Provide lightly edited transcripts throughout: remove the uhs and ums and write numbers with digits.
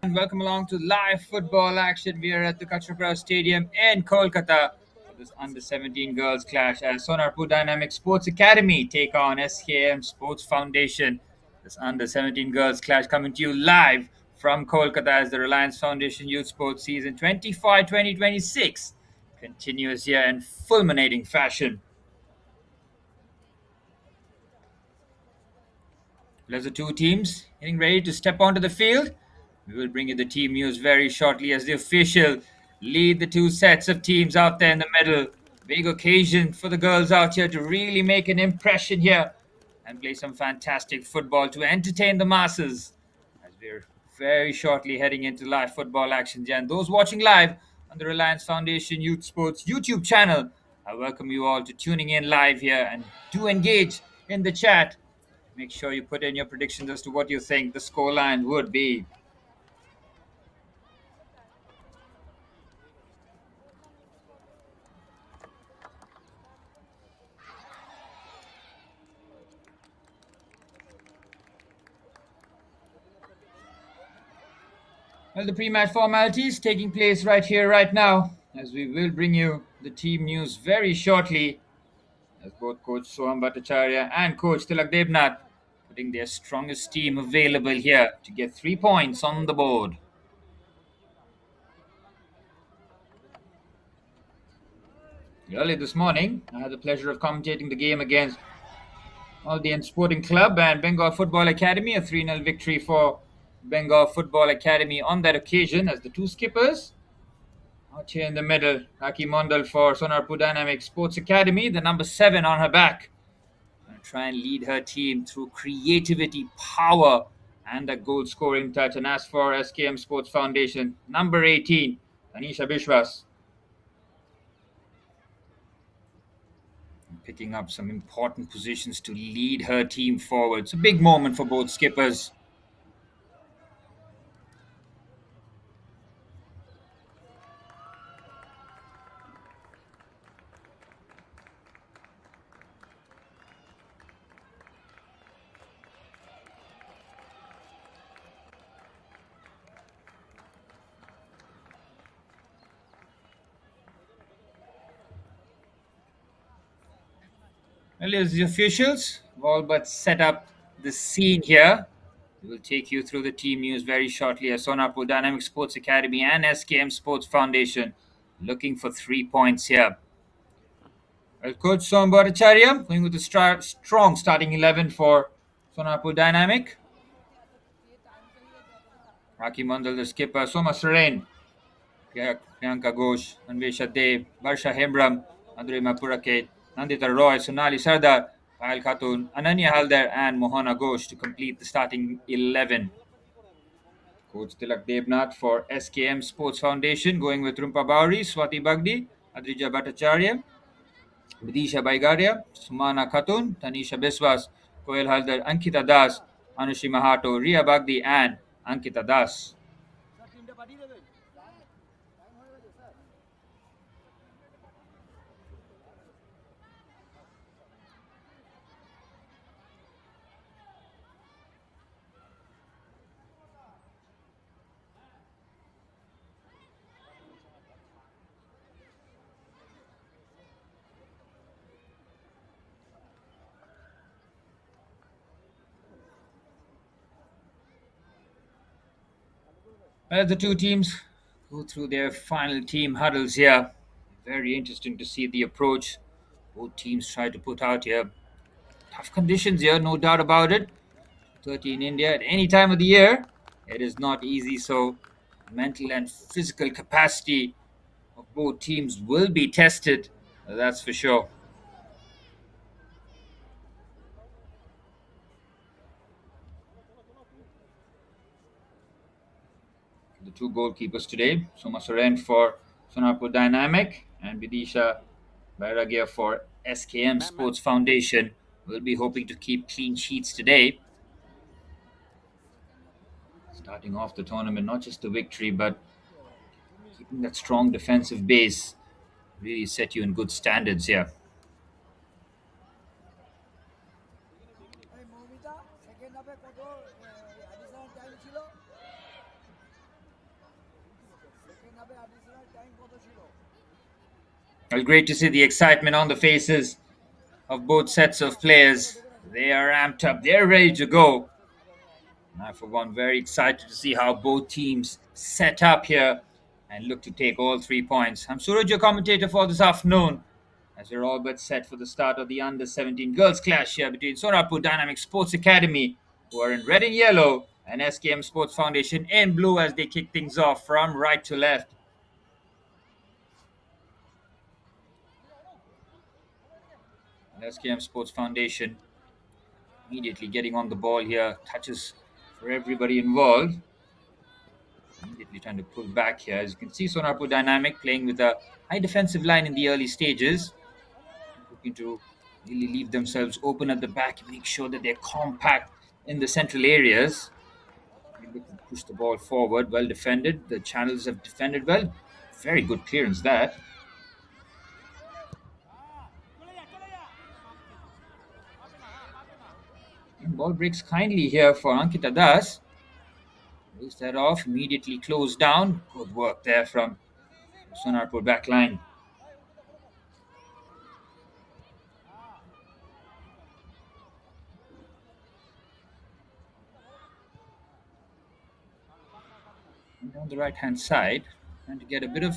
And welcome along to live football action. We are at the Kickoff Stadium in Kolkata for this under 17 girls clash as Sonarpur Dynamic Sports Academy take on SKM Sports Foundation. This under 17 girls clash coming to you live from Kolkata as the Reliance Foundation Youth Sports Season 25-2026 continues here in fulminating fashion. As the two teams getting ready to step onto the field, we will bring you the team news very shortly as the official lead the two sets of teams out there in the middle. Big occasion for the girls out here to really make an impression here and play some fantastic football to entertain the masses as we're very shortly heading into live football action. And those watching live on the Reliance Foundation Youth Sports YouTube channel, I welcome you all to tuning in live here and do engage in the chat. Make sure you put in your predictions as to what you think the scoreline would be. Well, the pre-match formalities taking place right here, right now, as we will bring you the team news very shortly, as both Coach Soham Bhattacharya and Coach Tilak Debnath putting their strongest team available here to get 3 points on the board. Early this morning, I had the pleasure of commentating the game against Aldean Sporting Club and Bengal Football Academy, a 3-0 victory for Bengal Football Academy on that occasion as the two skippers out here in the middle. Raki Mondal for Sonarpur Dynamic Sports Academy, the number 7 on her back. Gonna try and lead her team through creativity, power, and a goal scoring touch. And as for SKM Sports Foundation, number 18, Tanisha Bishwas, picking up some important positions to lead her team forward. It's a big moment for both skippers. Well, as the officials have all but set up the scene here, we will take you through the team news very shortly as Sonarpur Dynamic Sports Academy and SKM Sports Foundation looking for 3 points here. Well, Coach Sombharacharya going with a strong starting 11 for Sonarpur Dynamic. Raki Mandal, the skipper, Soma Saren, Priyanka Ghosh, Anvesha Dev, Barsha Hembram, Andrima Puraket, Nandita Roy, Sonali Sardar, Payal Khatun, Ananya Haldar, and Mohana Ghosh to complete the starting 11. Coach Tilak Debnath for SKM Sports Foundation going with Rumpa Bauri, Swati Bagdi, Adrija Bhattacharya, Vidisha Baigaria, Sumana Khatun, Tanisha Biswas, Koel Haldar, Ankita Das, Anushi Mahato, Ria Bagdi, and Ankita Das. As the two teams go through their final team huddles here, very interesting to see the approach both teams try to put out here. Tough conditions here, no doubt about it. 30 in India at any time of the year, it is not easy. So, mental and physical capacity of both teams will be tested, that's for sure. The two goalkeepers today, Soma Soren for Sonarpur Dynamic and Vidisha Bairagia for SKM Sports Foundation, will be hoping to keep clean sheets today. Starting off the tournament, not just the victory, but keeping that strong defensive base really set you in good standards here. Well, great to see the excitement on the faces of both sets of players. They are amped up. They're ready to go. I, for one, very excited to see how both teams set up here and look to take all 3 points. I'm Suraj, your commentator for this afternoon, as we're all but set for the start of the under 17 girls clash here between Sonarpur Dynamic Sports Academy, who are in red and yellow, and SKM Sports Foundation in blue as they kick things off from right to left. And SKM Sports Foundation immediately getting on the ball here, touches for everybody involved. Immediately trying to pull back here. As you can see, Sonarpur Dynamic playing with a high defensive line in the early stages, looking to really leave themselves open at the back and make sure that they're compact in the central areas. They look to push the ball forward. Well defended. The channels have defended well. Very good clearance that. And ball breaks kindly here for Ankita Das. Raise that off, immediately closed down. Good work there from Sonarpur back line. And on the right hand side, trying to get a bit of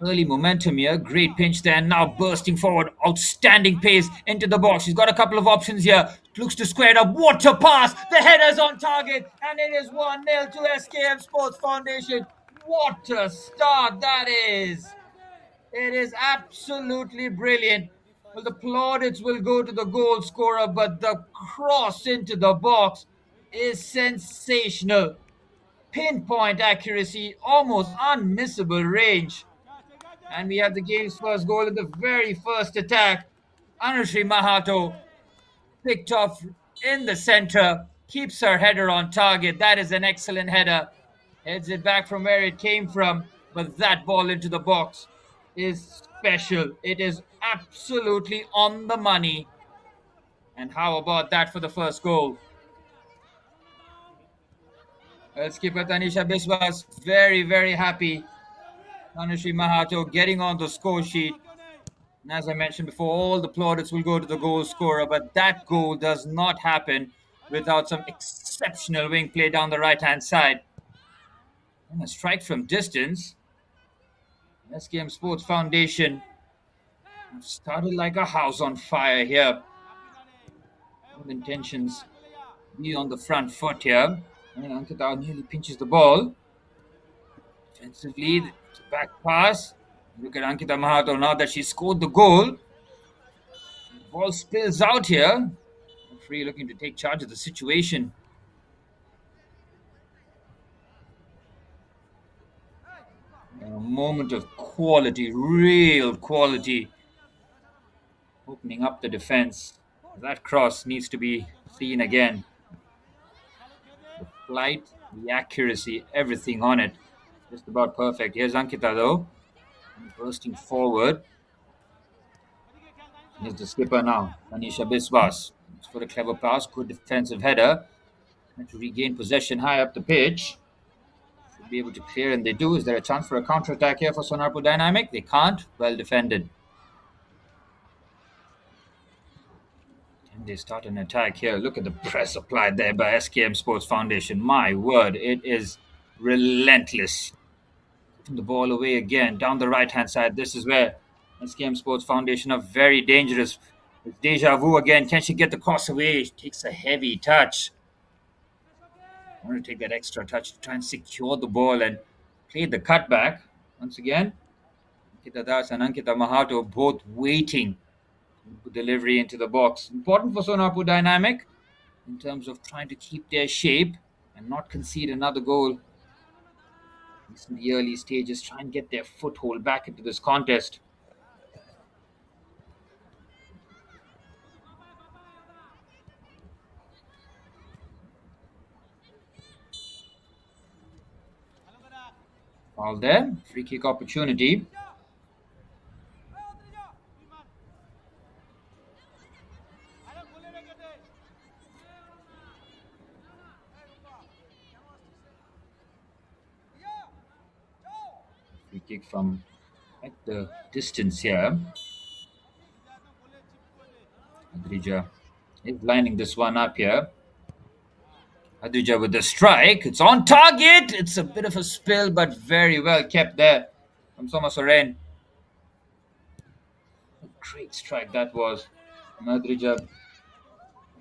early momentum here. Great pinch there. Now bursting forward. Outstanding pace into the box. He's got a couple of options here. Looks to square it up. What a pass! The header's on target. And it is 1-0 to SKM Sports Foundation. What a start that is! It is absolutely brilliant. Well, the plaudits will go to the goal scorer, but the cross into the box is sensational. Pinpoint accuracy, almost unmissable range. And we have the game's first goal in the very first attack. Anushri Mahato picked off in the center, keeps her header on target. That is an excellent header. Heads it back from where it came from, but that ball into the box is special. It is absolutely on the money. And how about that for the first goal? Well, skipper Tanisha Biswas very, very happy. Anushri Mahato getting on the score sheet. And as I mentioned before, all the plaudits will go to the goal scorer, but that goal does not happen without some exceptional wing play down the right-hand side. And a strike from distance. SKM Sports Foundation started like a house on fire here. With intentions be on the front foot here. And Ankita nearly pinches the ball. Defensively, the back pass. Look at Ankita Mahato now that she scored the goal. The ball spills out here. Referee looking to take charge of the situation. A moment of quality, real quality, opening up the defense. That cross needs to be seen again. The flight, the accuracy, everything on it, just about perfect. Here's Ankita though, bursting forward. Here's the skipper now, Tanisha Biswas. It's for a clever pass, good defensive header. Trying to regain possession high up the pitch. Should be able to clear, and they do. Is there a chance for a counter-attack here for Sonarpur Dynamic? They can't. Well defended. And they start an attack here. Look at the press applied there by SKM Sports Foundation. My word, it is relentless. Putting the ball away again down the right-hand side. This is where SKM Sports Foundation are very dangerous. With Deja Vu again. Can she get the cross away? She takes a heavy touch. I want to take that extra touch to try and secure the ball and play the cutback. Once again, Ankita Das and Ankita Mahato both waiting for delivery into the box. Important for Sonarpur Dynamic in terms of trying to keep their shape and not concede another goal. In the early stages, try and get their foothold back into this contest. All there, free kick opportunity. Free kick from At the distance here, Adrija is lining this one up here. Adrija with the strike. It's on target. It's a bit of a spill, but very well kept there from Soma Soren. A great strike that was from Adrija.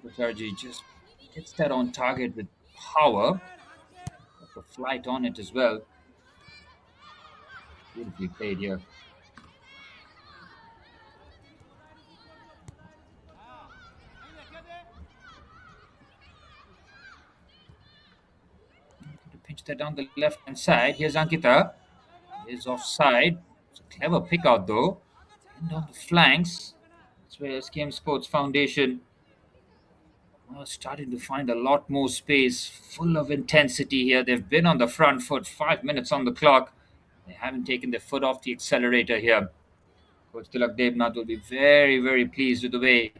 Bhattacharjee just gets that on target with power. Got the flight on it as well. Beautifully played here. To pinch that down the left hand side. Here's Ankita. Is offside. It's a clever pick out though. And down the flanks. That's where SKM Sports Foundation are starting to find a lot more space. Full of intensity here. They've been on the front foot. 5 minutes on the clock. They haven't taken their foot off the accelerator here. Coach Tilak Devnath will be very, very pleased with the way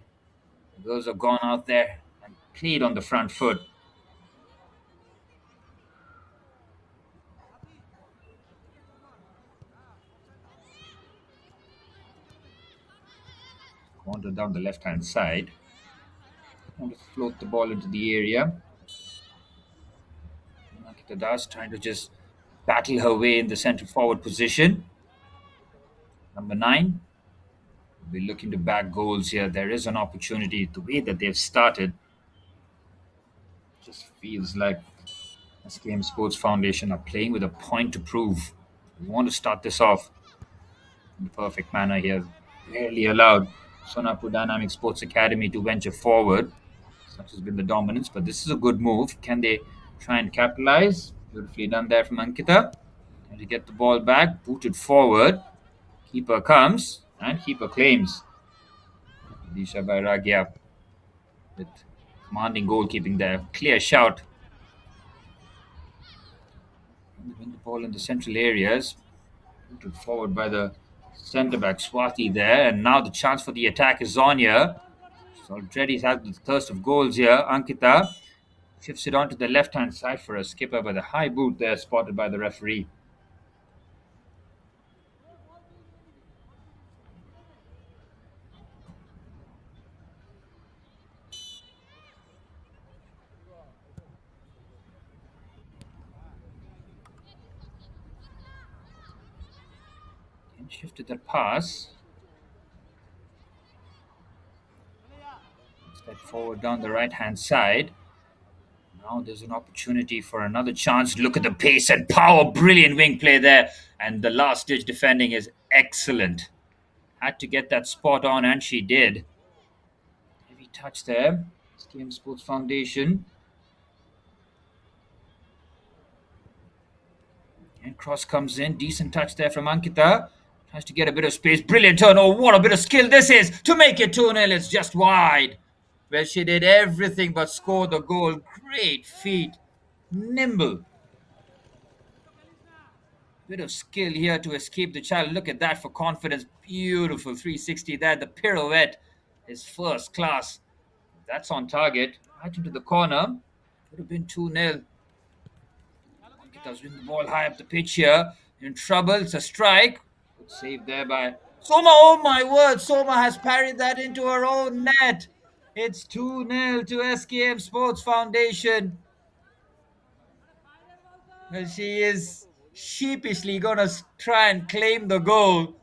the girls have gone out there and played on the front foot. Wander down the left-hand side. Want to float the ball into the area. Ankita Das trying to just battle her way in the centre forward position. Number 9 will be looking to back goals here. There is an opportunity. The way that they've started just feels like SKM Sports Foundation are playing with a point to prove. We want to start this off in the perfect manner here. Barely allowed Sonarpur Dynamic Sports Academy to venture forward. Such has been the dominance, but this is a good move. Can they try and capitalize? Beautifully done there from Ankita. And to get the ball back, booted forward. Keeper comes and keeper claims. Disha Bairagya with commanding goalkeeping there. Clear shout. Win the ball in the central areas. Booted forward by the centre back Swati there. And now the chance for the attack is on here. She's already had the thirst of goals here. Ankita shifts it onto the left hand side for a skipper, but the high boot there spotted by the referee. And shifted that pass. Step forward down the right hand side. Now there's an opportunity for another chance. Look at the pace and power. Brilliant wing play there. And the last ditch defending is excellent. Had to get that spot on, and she did. Heavy touch there. SKM Sports Foundation. And cross comes in. Decent touch there from Ankita. Tries to get a bit of space. Brilliant turn. Oh, what a bit of skill this is to make it 2-0. It's just wide. Well, she did everything but score the goal. Great feet. Nimble. Bit of skill here to escape the child. Look at that for confidence. Beautiful 360 there. The pirouette is first class. That's on target. Right into the corner. Would have been 2-0. Does win the ball high up the pitch here. In trouble. It's a strike. Good save there by Soma. Oh my word. Soma has parried that into her own net. It's 2-0 to SKM Sports Foundation. Well, she is sheepishly going to try and claim the goal.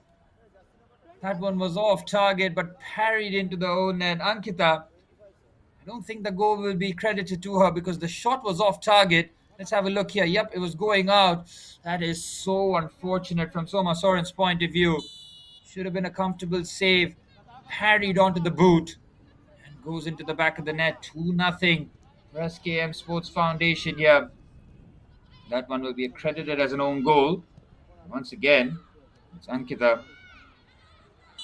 That one was off target but parried into the own net. Ankita, I don't think the goal will be credited to her because the shot was off target. Let's have a look here. Yep, it was going out. That is so unfortunate from Soma Soren's point of view. Should have been a comfortable save. Parried onto the boot. And goes into the back of the net. 2-0 for SKM Sports Foundation here. That one will be accredited as an own goal. Once again, it's Ankita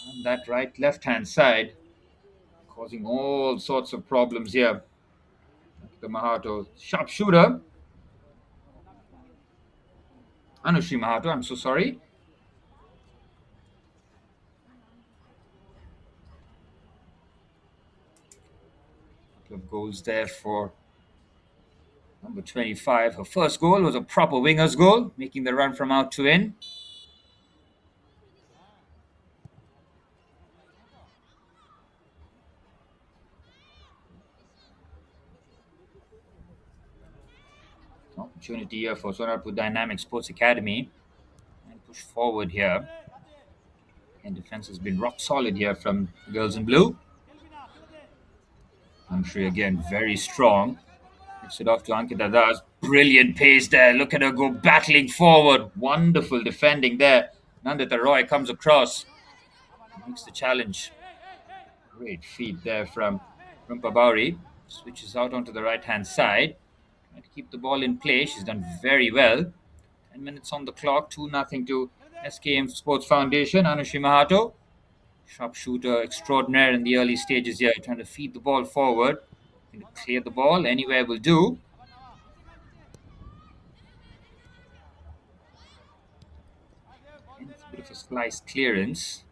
on that right left-hand side, causing all sorts of problems here. Ankita Mahato, sharp shooter. Anushri Mahato, I'm so sorry. Couple of goals there for number 25. Her first goal was a proper winger's goal, making the run from out to in. opportunity here for Sonarpur Dynamic Sports Academy and push forward here. And defense has been rock solid here from the girls in blue. Amshri again very strong. Gives it off to Ankita Das. Brilliant pace there. Look at her go battling forward. Wonderful defending there. Nandita Roy comes across. Makes the challenge. Great feed there from Rumpa Bauri. Switches out onto the right-hand side. Trying to keep the ball in play. She's done very well. 10 minutes on the clock. 2-0 to SKM Sports Foundation. Anushi Mahato. Sharpshooter extraordinaire in the early stages here. Trying to feed the ball forward. Trying to clear the ball. Anywhere will do. And it's a bit of a slice clearance.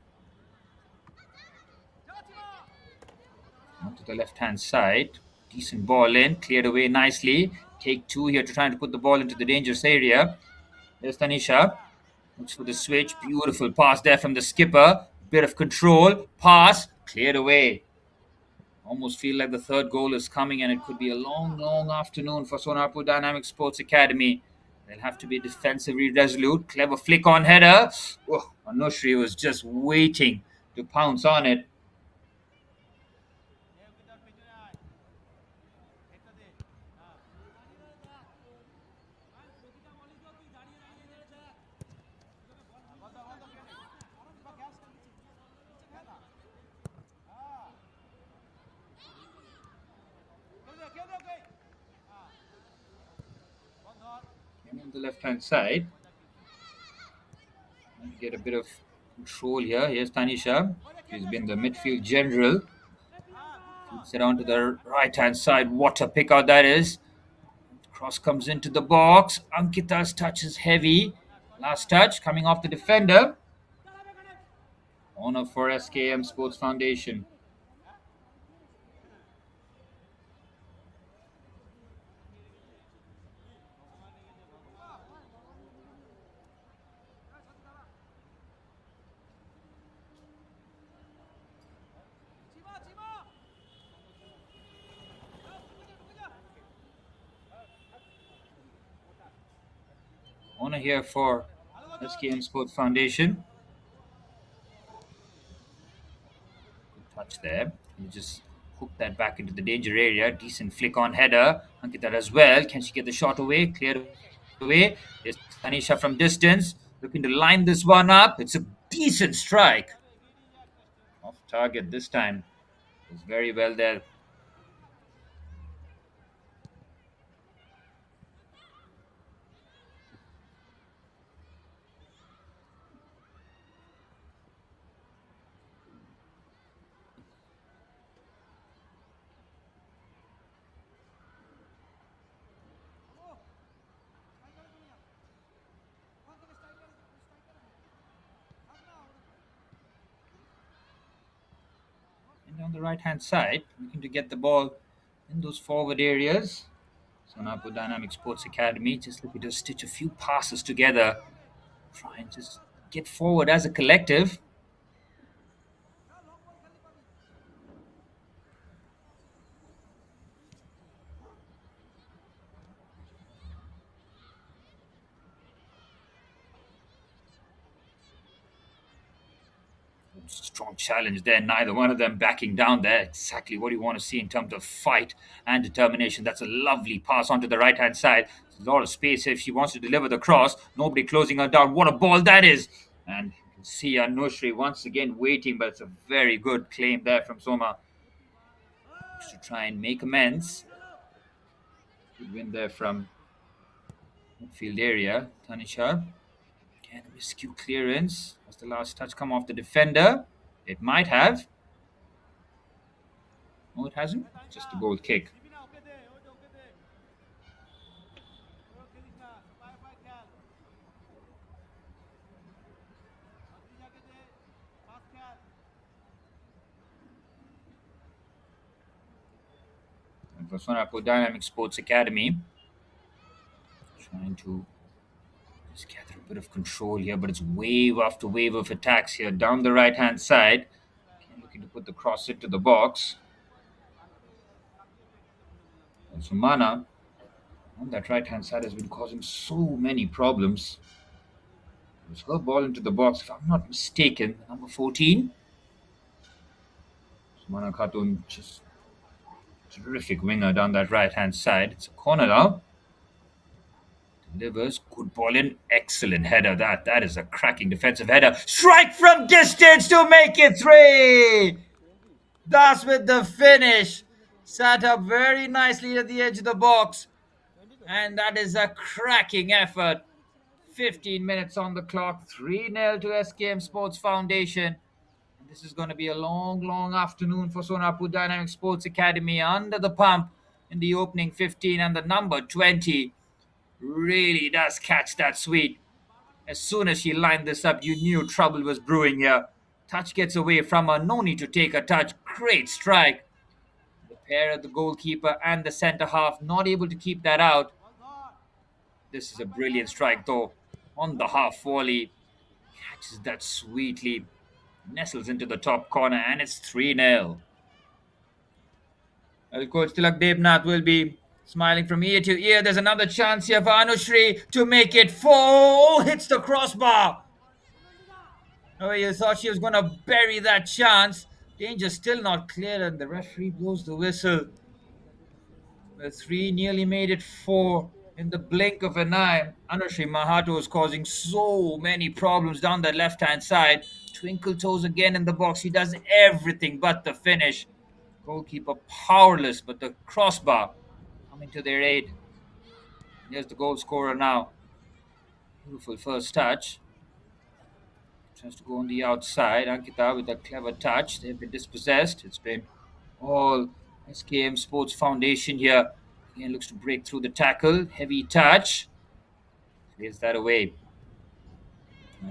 Onto the left-hand side. Decent ball in. Cleared away nicely. Take two here to try and put the ball into the dangerous area. There's Tanisha. Looks for the switch. Beautiful pass there from the skipper. Bit of control. Pass. Cleared away. Almost feel like the third goal is coming and it could be a long, long afternoon for Sonarpur Dynamic Sports Academy. They'll have to be defensively resolute. Clever flick on header. Oh, Anushri was just waiting to pounce on it. On the left-hand side, get a bit of control here. Here's Tanisha. She's been the midfield general. Feeds it on to the right-hand side. What a pick out that is. Cross comes into the box. Ankita's touch is heavy. Last touch coming off the defender. Honor for SKM Sports Foundation. Honor here for SKM Sports Foundation. Good touch there. You just hook that back into the danger area. Decent flick on header. Ankita as well. Can she get the shot away? Cleared away. There's Tanisha from distance. Looking to line this one up. It's a decent strike. Off target this time. It was very well there. On the right-hand side, looking to get the ball in those forward areas. Sonarpur Dynamic Sports Academy just looking to stitch a few passes together. Try and just get forward as a collective. Strong challenge there. Neither one of them backing down there. Exactly what you want to see in terms of fight and determination. That's a lovely pass onto the right-hand side. There's a lot of space if she wants to deliver the cross. Nobody closing her down. What a ball that is. And you can see Anushri once again waiting, but it's a very good claim there from Soma. To try and make amends. Good win there from midfield area. Tanisha. Can rescue clearance. Has the last touch come off the defender? It might have. No, it hasn't. Just a goal kick. And for Sonarpur Dynamic Sports Academy, trying to just gather a bit of control here, but it's wave after wave of attacks here down the right-hand side. Looking to put the cross into the box. And Sumana On that right hand side has been causing so many problems. It was her ball into the box, if I'm not mistaken. Number 14. Sumana Khatun, just terrific winger down that right hand side. It's a corner now. Delivers, good ball in, excellent header. That is a cracking defensive header. Strike from distance to make it three. That's with the finish. Sat up very nicely at the edge of the box. And that is a cracking effort. 15 minutes on the clock, 3-0 to SKM Sports Foundation. And this is going to be a long, long afternoon for Sonarpur Dynamic Sports Academy under the pump in the opening 15. And the number 20 really does catch that sweet. As soon as she lined this up, you knew trouble was brewing here. Touch gets away from her, no need to take a touch. Great strike. The pair of the goalkeeper and the centre half not able to keep that out. This is a brilliant strike though. On the half volley, catches that sweetly, nestles into the top corner, and it's 3-0. Well, Coach Tilak Debnath will be smiling from ear to ear. There's another chance here for Anushri to make it 4. Oh, hits the crossbar. Oh, you thought she was going to bury that chance. Danger still not clear, and the referee blows the whistle. The 3 nearly made it 4 in the blink of an eye. Anushri Mahato is causing so many problems down the left-hand side. Twinkle toes again in the box. He does everything but the finish. Goalkeeper powerless, but the crossbar coming to their aid. Here's the goal scorer now. Beautiful first touch. Tries to go on the outside. Ankita with a clever touch. They've been dispossessed. It's been all SKM Sports Foundation here. Again, looks to break through the tackle. Heavy touch. Clears that away.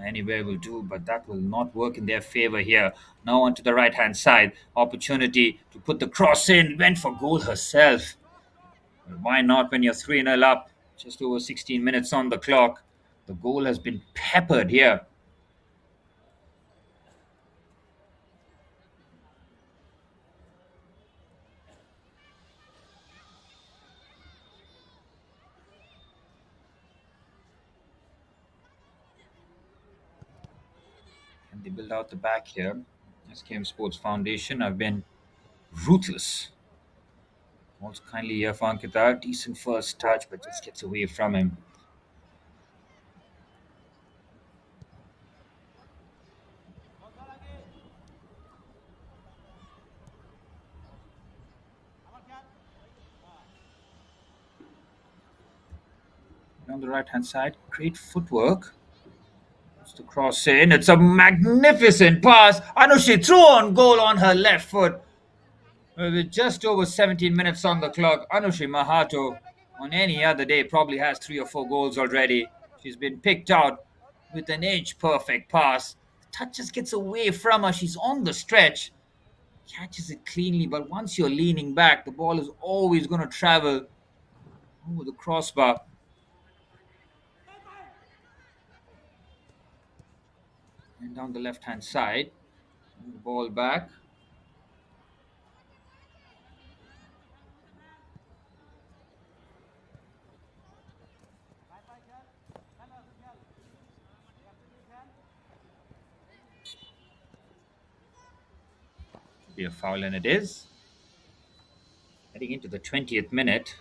Anywhere will do, but that will not work in their favor here. Now onto the right hand side. Opportunity to put the cross in. Went for goal herself. Well, why not when you're 3-0 up? Just over 16 minutes on the clock. The goal has been peppered here. And they build out the back here. SKM Sports Foundation have been ruthless. Also kindly here for Ankita. Decent first touch, but just gets away from him. On the right hand side, great footwork. It's the cross in. It's a magnificent pass. Anushi threw on goal on her left foot. With just over 17 minutes on the clock, Anushi Mahato, on any other day, probably has 3 or 4 goals already. She's been picked out with an inch perfect pass. Touch just gets away from her. She's on the stretch. Catches it cleanly, but once you're leaning back, the ball is always going to travel over the crossbar. And down the left hand side, the ball back. Be a foul, and it is. Heading into the 20th minute,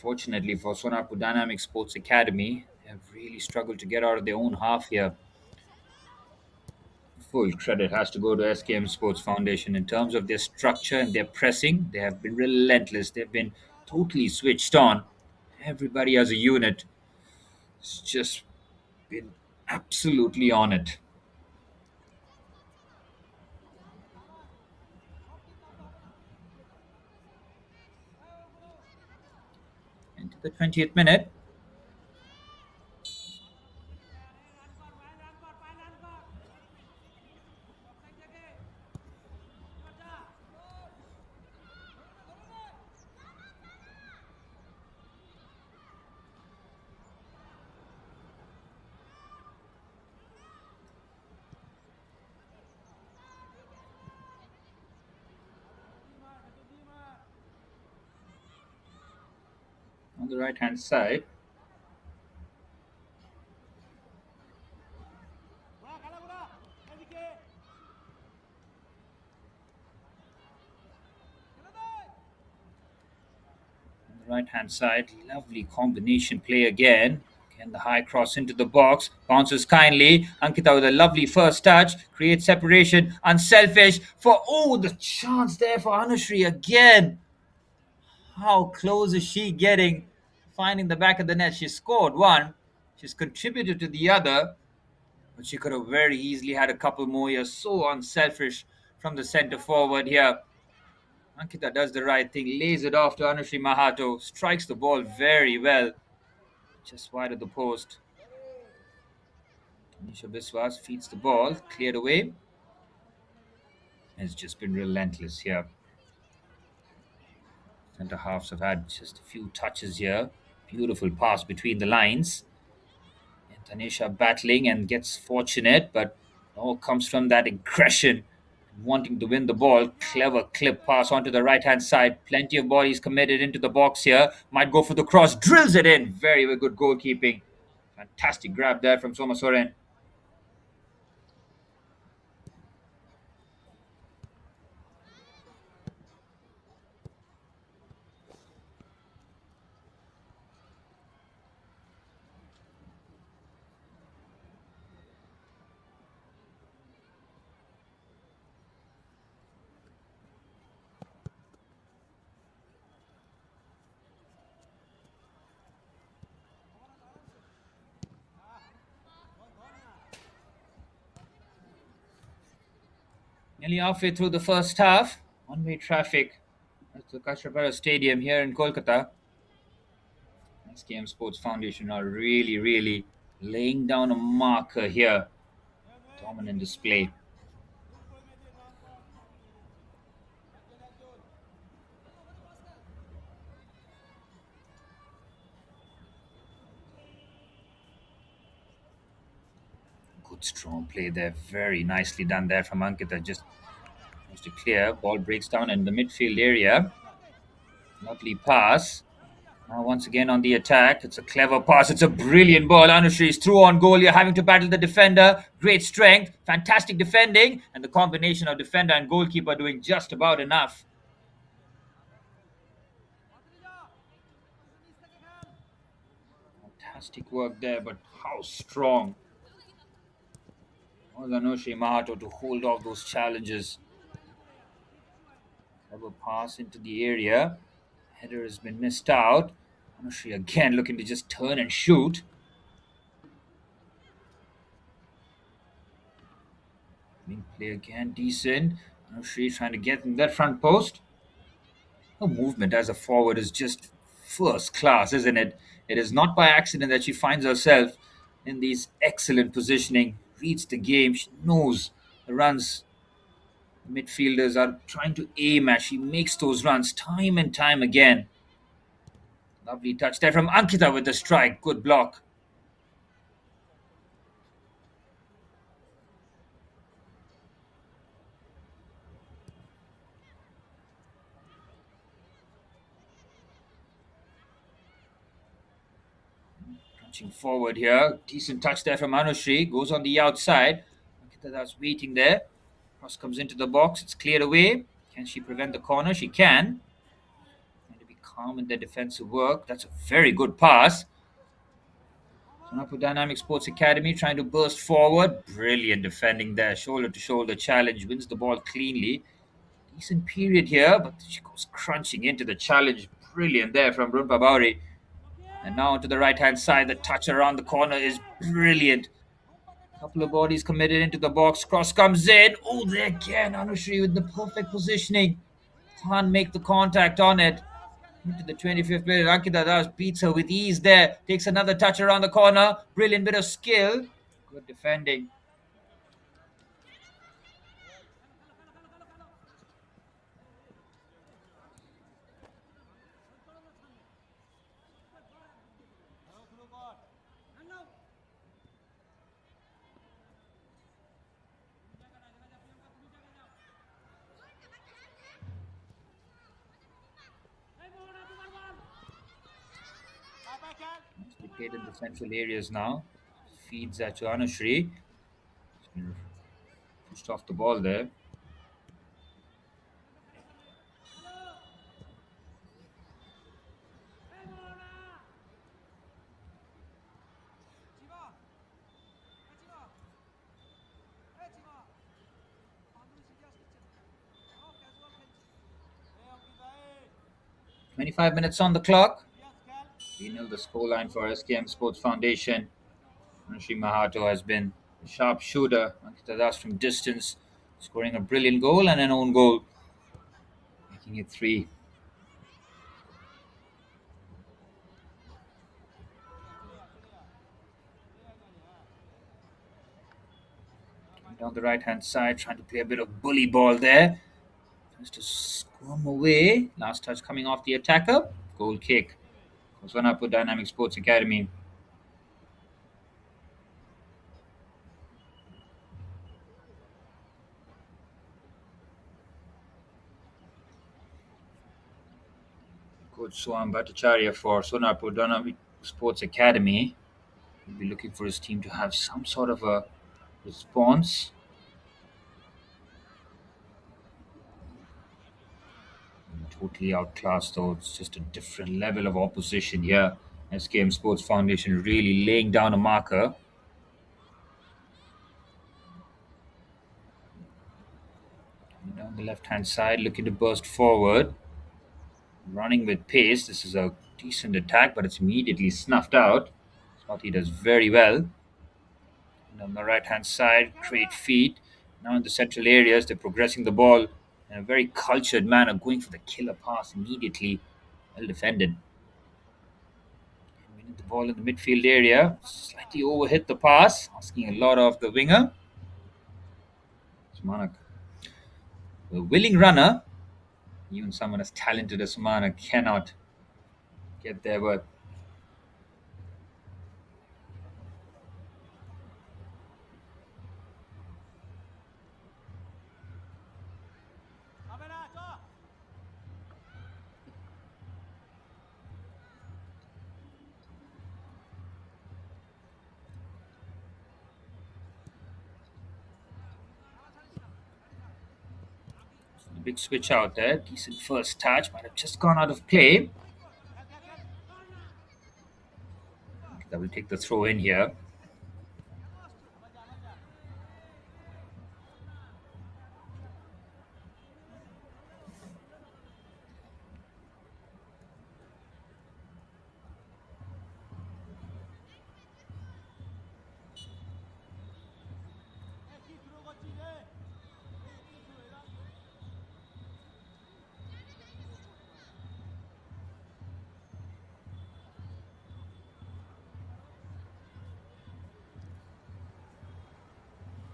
fortunately for Sonarpur Dynamic Sports Academy, they have really struggled to get out of their own half here. Full credit has to go to SKM Sports Foundation in terms of their structure and their pressing. They have been relentless. They've been totally switched on. Everybody as a unit has just been absolutely on it. Into the 20th minute. On on the right hand side. On the right hand side, lovely combination play again. Again, the high cross into the box, bounces kindly. Ankita with a lovely first touch, creates separation, unselfish for the chance there for Anushri again. How close is she getting? Finding the back of the net. She scored one. She's contributed to the other, but she could have very easily had a couple more here. So unselfish from the centre forward here. Ankita does the right thing, lays it off to Anushri Mahato, strikes the ball very well, just wide of the post. Nisha Biswas feeds the ball, cleared away. It's just been relentless here. Centre halves have had just a few touches here. Beautiful pass between the lines. And Tanisha battling and gets fortunate, but all comes from that aggression, wanting to win the ball. Clever clip pass onto the right hand side. Plenty of bodies committed into the box here. Might go for the cross, drills it in. Very, very good goalkeeping. Fantastic grab there from Soma Soren. Nearly halfway through the first half, one-way traffic at the Kashrapara Stadium here in Kolkata. SKM Sports Foundation are really, really laying down a marker here. Dominant display. Good strong play there. Very nicely done there from Ankita. Just to clear. Ball breaks down in the midfield area. Lovely pass. Now once again on the attack. It's a clever pass. It's a brilliant ball. Anushri is through on goal. You're having to battle the defender. Great strength. Fantastic defending. And the combination of defender and goalkeeper doing just about enough. Fantastic work there, but how strong was Anushri Mahato to hold off those challenges. Clever pass into the area. Header has been missed out. Anushri again looking to just turn and shoot. Play again, decent. Anushri trying to get in that front post. Her movement as a forward is just first class, isn't it? It is not by accident that she finds herself in these excellent positioning. Reads the game. She knows the runs the midfielders are trying to aim at. She makes those runs time and time again. Lovely touch there from Ankita with the strike. Good block. Punching forward here. Decent touch there from Anushri. Goes on the outside. Ankita that's waiting there. Cross comes into the box. It's cleared away. Can she prevent the corner? She can. Trying to be calm in their defensive work. That's a very good pass. Sonarpur Dynamic Sports Academy trying to burst forward. Brilliant defending there. Shoulder to shoulder challenge. Wins the ball cleanly. Decent period here, but she goes crunching into the challenge. Brilliant there from Runpa Bauri. And now to the right hand side. The touch around the corner is brilliant. Couple of bodies committed into the box. Cross comes in. Oh, there again. Anushri with the perfect positioning. Can't make the contact on it. Into the 25th minute. Ankita Das beats her with ease there. Takes another touch around the corner. Brilliant bit of skill. Good defending. Played in the central areas now. Feeds at to Anushri. He's been pushed off the ball there. Chiva, 25 minutes on the clock. 3-0 the scoreline for SKM Sports Foundation. Anushri Mahato has been a sharp shooter. Ankita Das from distance, scoring a brilliant goal and an own goal, making it 3. Down the right hand side, trying to play a bit of bully ball there. Tries to squirm away. Last touch coming off the attacker. Goal kick. Sonarpur Dynamic Sports Academy. Coach Swam Bhattacharya for Sonarpur Dynamic Sports Academy will be looking for his team to have some sort of a response. Totally outclassed, though. It's just a different level of opposition here. SKM Sports Foundation really laying down a marker. Down the left hand side, looking to burst forward. Running with pace. This is a decent attack, but it's immediately snuffed out. Swati does very well. And on the right hand side, great feet. Now in the central areas, they're progressing the ball in a very cultured manner, going for the killer pass immediately. Well defended. Winning the ball in the midfield area. Slightly overhit the pass, asking a lot of the winger. Sumana, a willing runner. Even someone as talented as Sumana cannot get there, but a big switch out there. Decent first touch, might have just gone out of play. That will take the throw in here.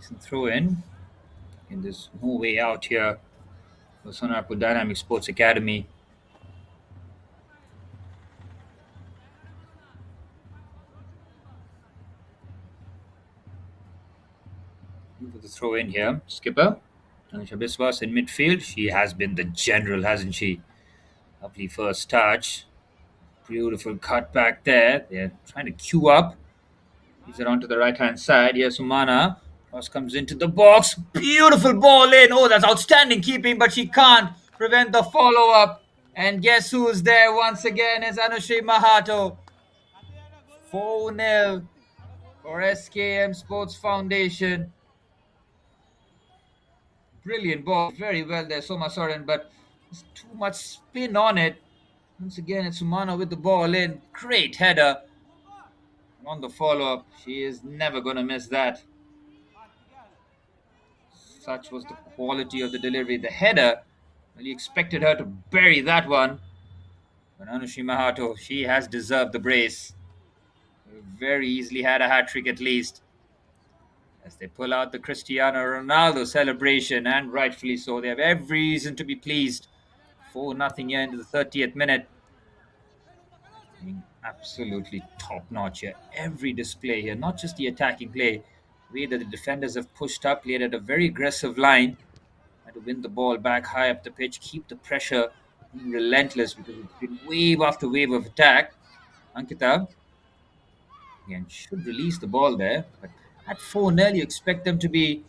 Decent throw in. And there's no way out here for Sonarpur Dynamic Sports Academy. For the throw in here, skipper Anisha Biswas in midfield. She has been the general, hasn't she? Lovely first touch. Beautiful cut back there. They're trying to queue up. He's around to the right hand side. Here, Sumana. Cross comes into the box. Beautiful ball in. Oh, that's outstanding keeping, but she can't prevent the follow up. And guess who's there once again is Anushri Mahato. 4-0 for SKM Sports Foundation. Brilliant ball. Very well there, Soma Soren, but there's too much spin on it. Once again, it's Sumana with the ball in. Great header. On the follow up, she is never going to miss that. Such was the quality of the delivery. The header, well, you expected her to bury that one. But Anushri Mahato, she has deserved the brace. Very easily had a hat trick at least. As they pull out the Cristiano Ronaldo celebration, and rightfully so. They have every reason to be pleased. 4-0 here into the 30th minute. Absolutely top notch here. Every display here, not just the attacking play, the way that the defenders have pushed up, played at a very aggressive line, and to win the ball back high up the pitch, keep the pressure, being relentless because it's been wave after wave of attack. Ankita Again, should release the ball there. But at 4-0, you expect them to be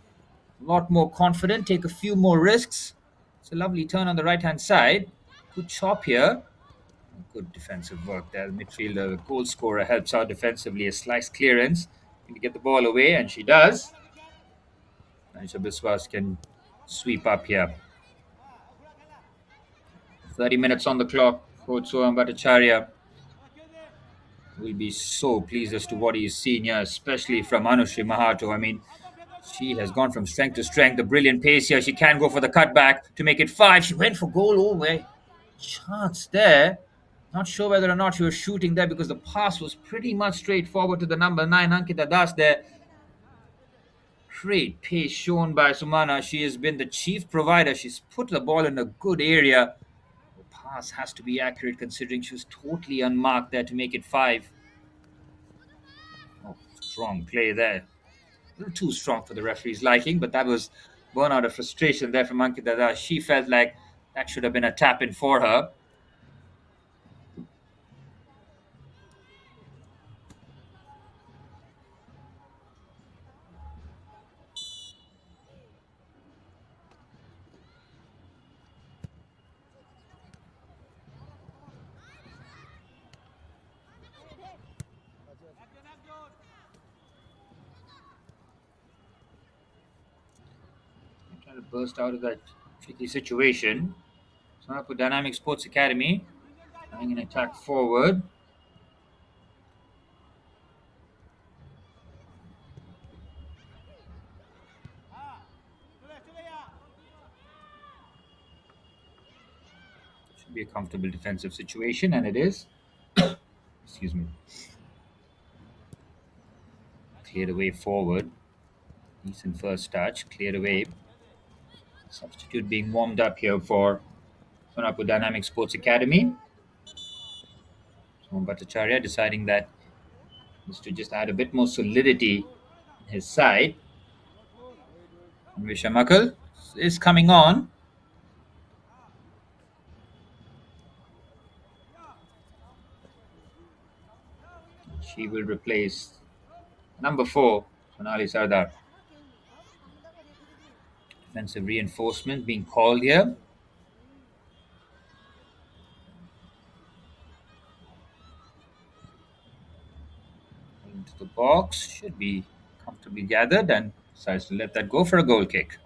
a lot more confident, take a few more risks. It's a lovely turn on the right hand side. Good chop here. Good defensive work there. The midfielder, the goal scorer, helps out defensively. A slice clearance. Going to get the ball away, and she does. Anisha Biswas can sweep up here. 30 minutes on the clock. Coach Soham Bhattacharya will be so pleased as to what he's seen here, especially from Anushri Mahato. I mean, she has gone from strength to strength. The brilliant pace here. She can go for the cutback to make it 5. She went for goal all the way. Chance there. Not sure whether or not she was shooting there because the pass was pretty much straightforward to the number 9, Ankita Das there. Great pace shown by Sumana. She has been the chief provider. She's put the ball in a good area. The pass has to be accurate considering she was totally unmarked there to make it 5. Oh, strong play there. A little too strong for the referee's liking, but that was born out of frustration there from Ankita Das. She felt like that should have been a tap in for her. Trying to burst out of that tricky situation. Sonarpur Dynamic Sports Academy trying an attack forward. Should be a comfortable defensive situation, and it is. Excuse me. Cleared away forward. Decent first touch. Cleared away. Substitute being warmed up here for Sonarpur Dynamic Sports Academy. So Bhattacharya deciding that is to just add a bit more solidity in his side. And Vishamakal is coming on. She will replace number 4, Sonali Sardar. Defensive reinforcement being called here. Into the box. Should be comfortably gathered and decides to let that go for a goal kick.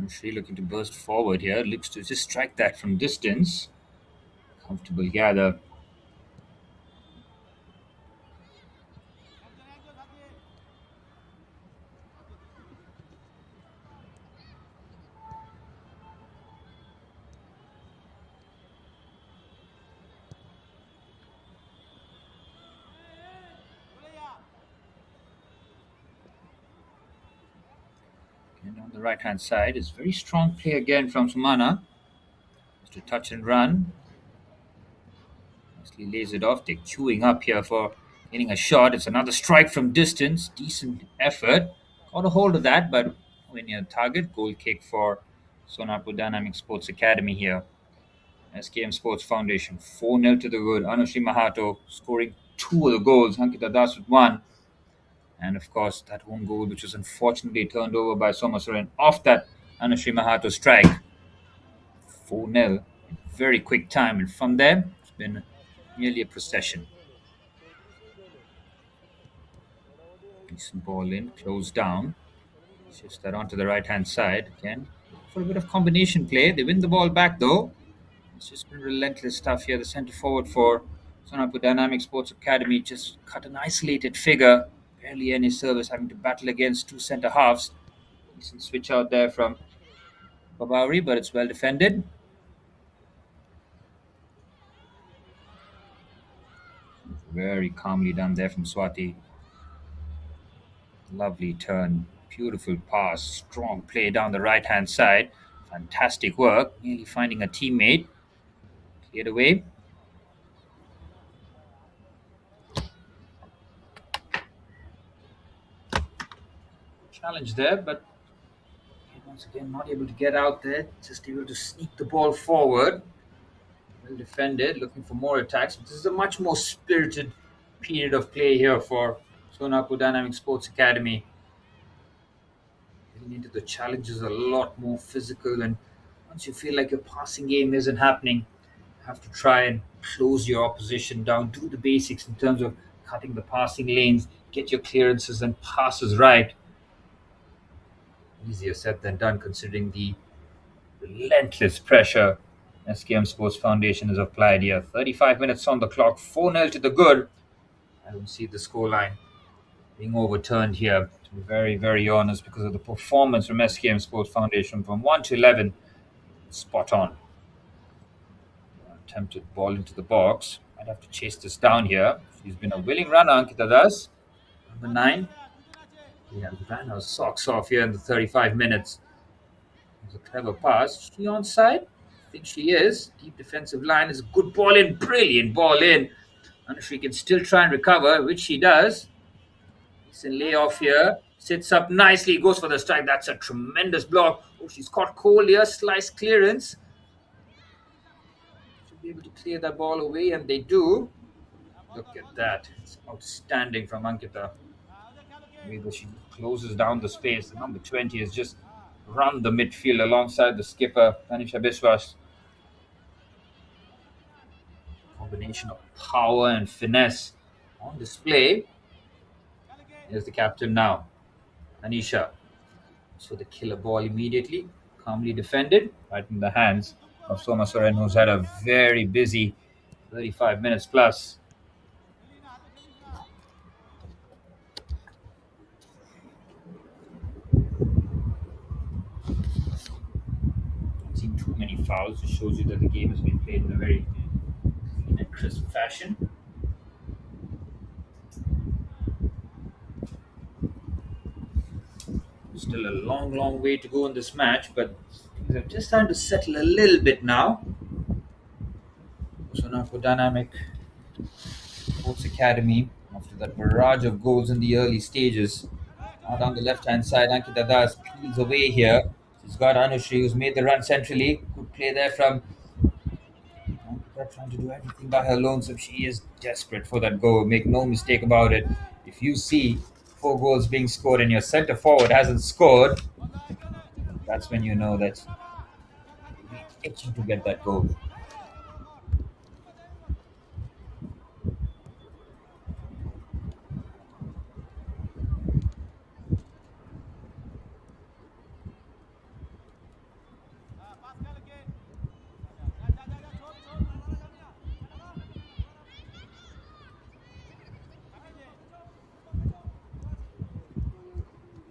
She looking to burst forward here. Looks to just strike that from distance. Comfortable gather. And on the right hand side is very strong play again from Sumana. Just to touch and run. Nicely lays it off. They're queuing up here for getting a shot. It's another strike from distance. Decent effort. Got a hold of that, but when near target, goal kick for Sonarpur Dynamic Sports Academy here. SKM Sports Foundation 4-0 to the good. Anushri Mahato scoring 2 of the goals. Ankita Das with 1. And of course, that one goal, which was unfortunately turned over by Soma Soren off that Anushri Mahato strike. 4-0 in very quick time. And from there, it's been nearly a procession. Decent ball in, closed down. Shifts that onto the right hand side again. For a bit of combination play. They win the ball back though. It's just been relentless stuff here. The centre forward for Sonarpur Dynamic Sports Academy just cut an isolated figure. Barely any service, having to battle against 2 centre halves. Decent switch out there from Babauri, but it's well defended. Very calmly done there from Swati. Lovely turn, beautiful pass, strong play down the right hand side. Fantastic work, nearly finding a teammate. Cleared away. Challenge there, but once again not able to get out there, just able to sneak the ball forward. Well defended, looking for more attacks. This is a much more spirited period of play here for Sonarpur Dynamic Sports Academy. Getting into the challenges a lot more physical, and once you feel like your passing game isn't happening, you have to try and close your opposition down, do the basics in terms of cutting the passing lanes, get your clearances and passes right. Easier said than done considering the relentless pressure SKM Sports Foundation has applied here. 35 minutes on the clock, 4-0 to the good. I don't see the scoreline being overturned here. To be very, very honest, because of the performance from SKM Sports Foundation from 1 to 11, spot on. Attempted ball into the box. Might have to chase this down here. She's been a willing runner, Ankita Das. Number 9. Yeah, ran her socks off here in the 35 minutes. It was a clever pass. Is she onside? I think she is. Deep defensive line is a good ball in. Brilliant ball in. And she can still try and recover, which she does. Decent layoff here. Sits up nicely. Goes for the strike. That's a tremendous block. Oh, she's caught cold here. Slice clearance. Should be able to clear that ball away, and they do. Look at that. It's outstanding from Ankita. Maybe she closes down the space. The number 20 has just run the midfield alongside the skipper, Tanisha Biswas. Combination of power and finesse on display. Here's the captain now, Anisha. So the killer ball immediately, calmly defended, right in the hands of Soma Soren, who's had a very busy 35 minutes plus. Not seen too many fouls. It shows you that the game has been played in a very clean and crisp fashion. Still a long, long way to go in this match, but things are just starting to settle a little bit now. So now for Dynamic Sports Academy, after that barrage of goals in the early stages, now down the left-hand side, Ankita Das peels away here. She's got Anushri, who's made the run centrally. Good play there from Ankita, trying to do everything by her lonesome. She is desperate for that goal. Make no mistake about it. If you see 4 goals being scored and your centre forward hasn't scored, that's when you know that you're itching to get that goal.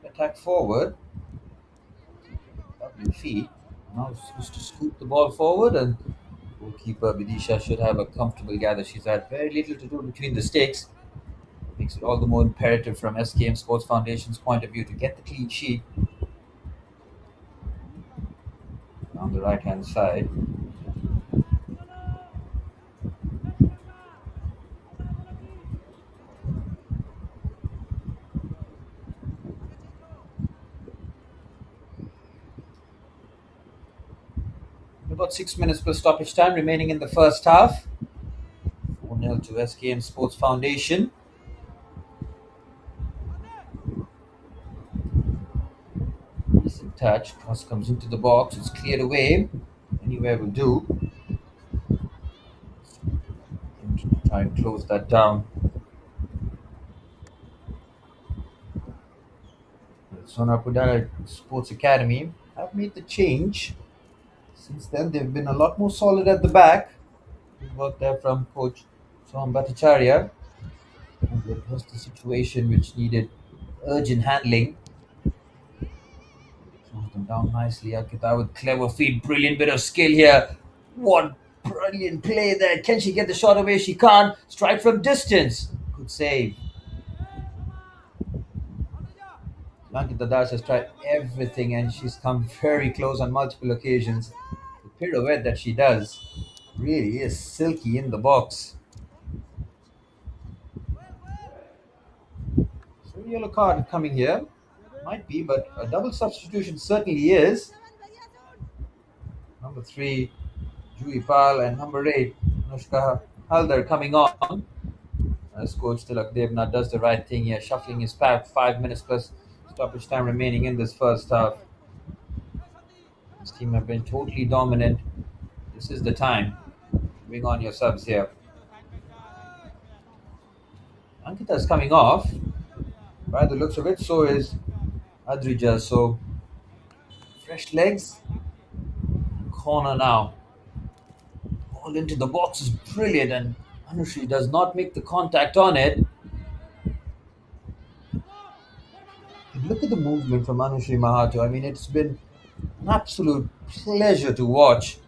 Attack forward, lovely feet. Now supposed to scoop the ball forward, and goalkeeper Vidisha should have a comfortable gather. She's had very little to do between the stakes. Makes it all the more imperative from SKM Sports Foundation's point of view to get the clean sheet. On the right hand side, about 6 minutes plus stoppage time remaining in the first half. 4-0 to SKM Sports Foundation. Decent touch. Cross comes into the box. It's cleared away. Anywhere will do. Try and close that down. Sonarpur Sports Academy have made the change. Since then, they've been a lot more solid at the back. Good work there from coach Soham Bhattacharya. And they addressed the situation which needed urgent handling. Closed them down nicely. Akita with clever feet. Brilliant bit of skill here. What brilliant play there. Can she get the shot away? She can't. Strike from distance. Good save. Ankita Das has tried everything and she's come very close on multiple occasions. The pirouette that she does really is silky in the box. So, yellow card coming here. Might be, but a double substitution certainly is. Number 3, Jui Pal, and number 8, Anushka Haldar coming on. As coach Tilak Devnath does the right thing here, shuffling his pack. 5 minutes plus stoppage time remaining in this first half. This team have been totally dominant. This is the time. Bring on your subs here. Ankita is coming off. By the looks of it, so is Adrija. So fresh legs. Corner now. Ball into the box is brilliant, and Anushri does not make the contact on it. Look at the movement from Anushri Mahato. I mean, it's been an absolute pleasure to watch.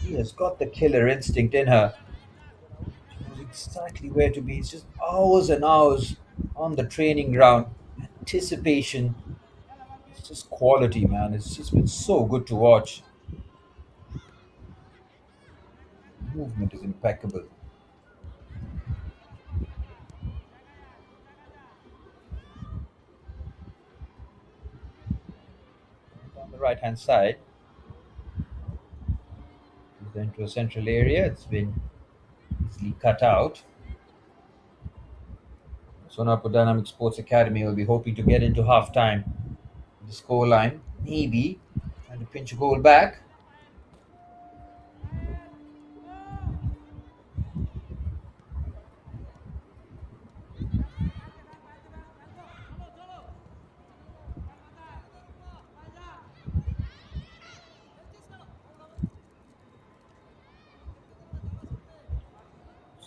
She has got the killer instinct in her. She knows exactly where to be. It's just hours and hours on the training ground. Anticipation. It's just quality, man. It's just been so good to watch. Movement is impeccable. On the right hand side, is into a central area. It's been easily cut out. Sonarpur Dynamic Sports Academy will be hoping to get into half time. The score line, maybe, and to pinch a goal back.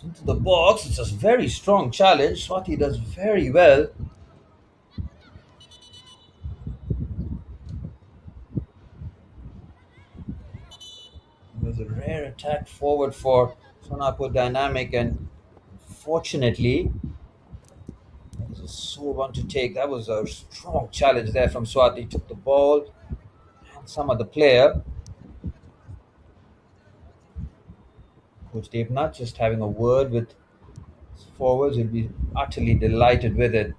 Into the box. It's a very strong challenge. Swati does very well. There's a rare attack forward for Sonapur Dynamic, and fortunately, it was a sore one to take. That was a strong challenge there from Swati. Took the ball and some other player. Coach Devnath just having a word with his forwards. He'll be utterly delighted with it.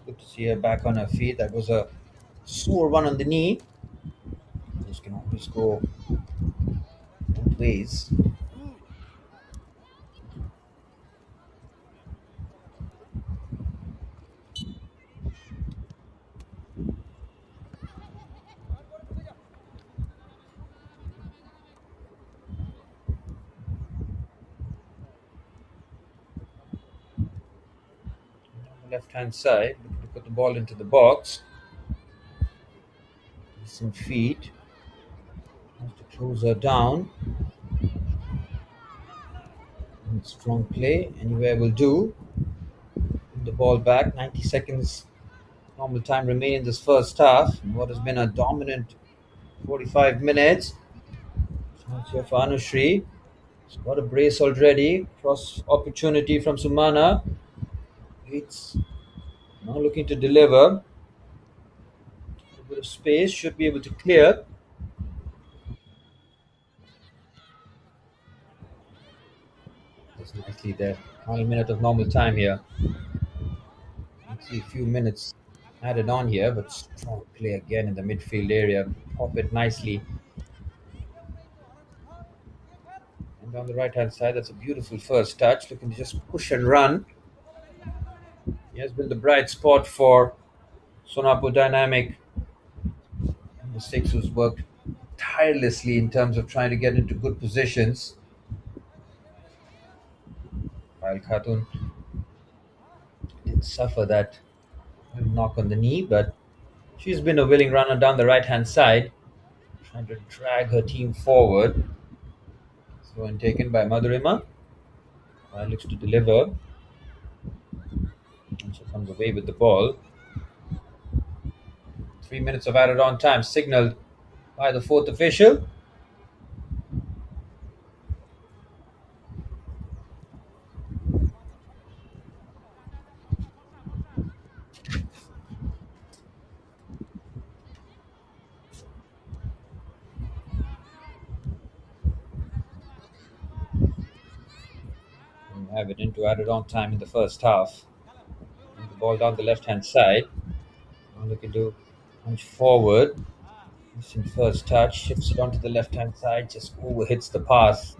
Good to see her back on her feet. That was a sore one on the knee. This can always go both ways. On the left hand side, looking to put the ball into the box. Decent feet. Has to close her down. And strong play. Anywhere will do. Put the ball back. 90 seconds normal time remaining in this first half. In what has been a dominant 45 minutes. Chance here for Anushri. She's got a brace already. Cross opportunity from Sumana. It's now looking to deliver. A bit of space. Should be able to clear. Just nicely there. Final minute of normal time here. Let's see a few minutes added on here, but strong play again in the midfield area. Pop it nicely. And on the right hand side, that's a beautiful first touch. Looking to just push and run. He has been the bright spot for Sonapur Dynamic. Number 6 who's worked tirelessly in terms of trying to get into good positions. While Khatun did suffer that knock on the knee, but she's been a willing runner down the right hand side. trying to drag her team forward. So, and taken by Madhurima. Looks to deliver. And she comes away with the ball. 3 minutes of added on time signaled by the fourth official. And have it into added on time in the first half. And the ball down the left hand side. Now looking to punch forward. Missing first touch. Shifts it onto the left hand side. Just overhits the pass.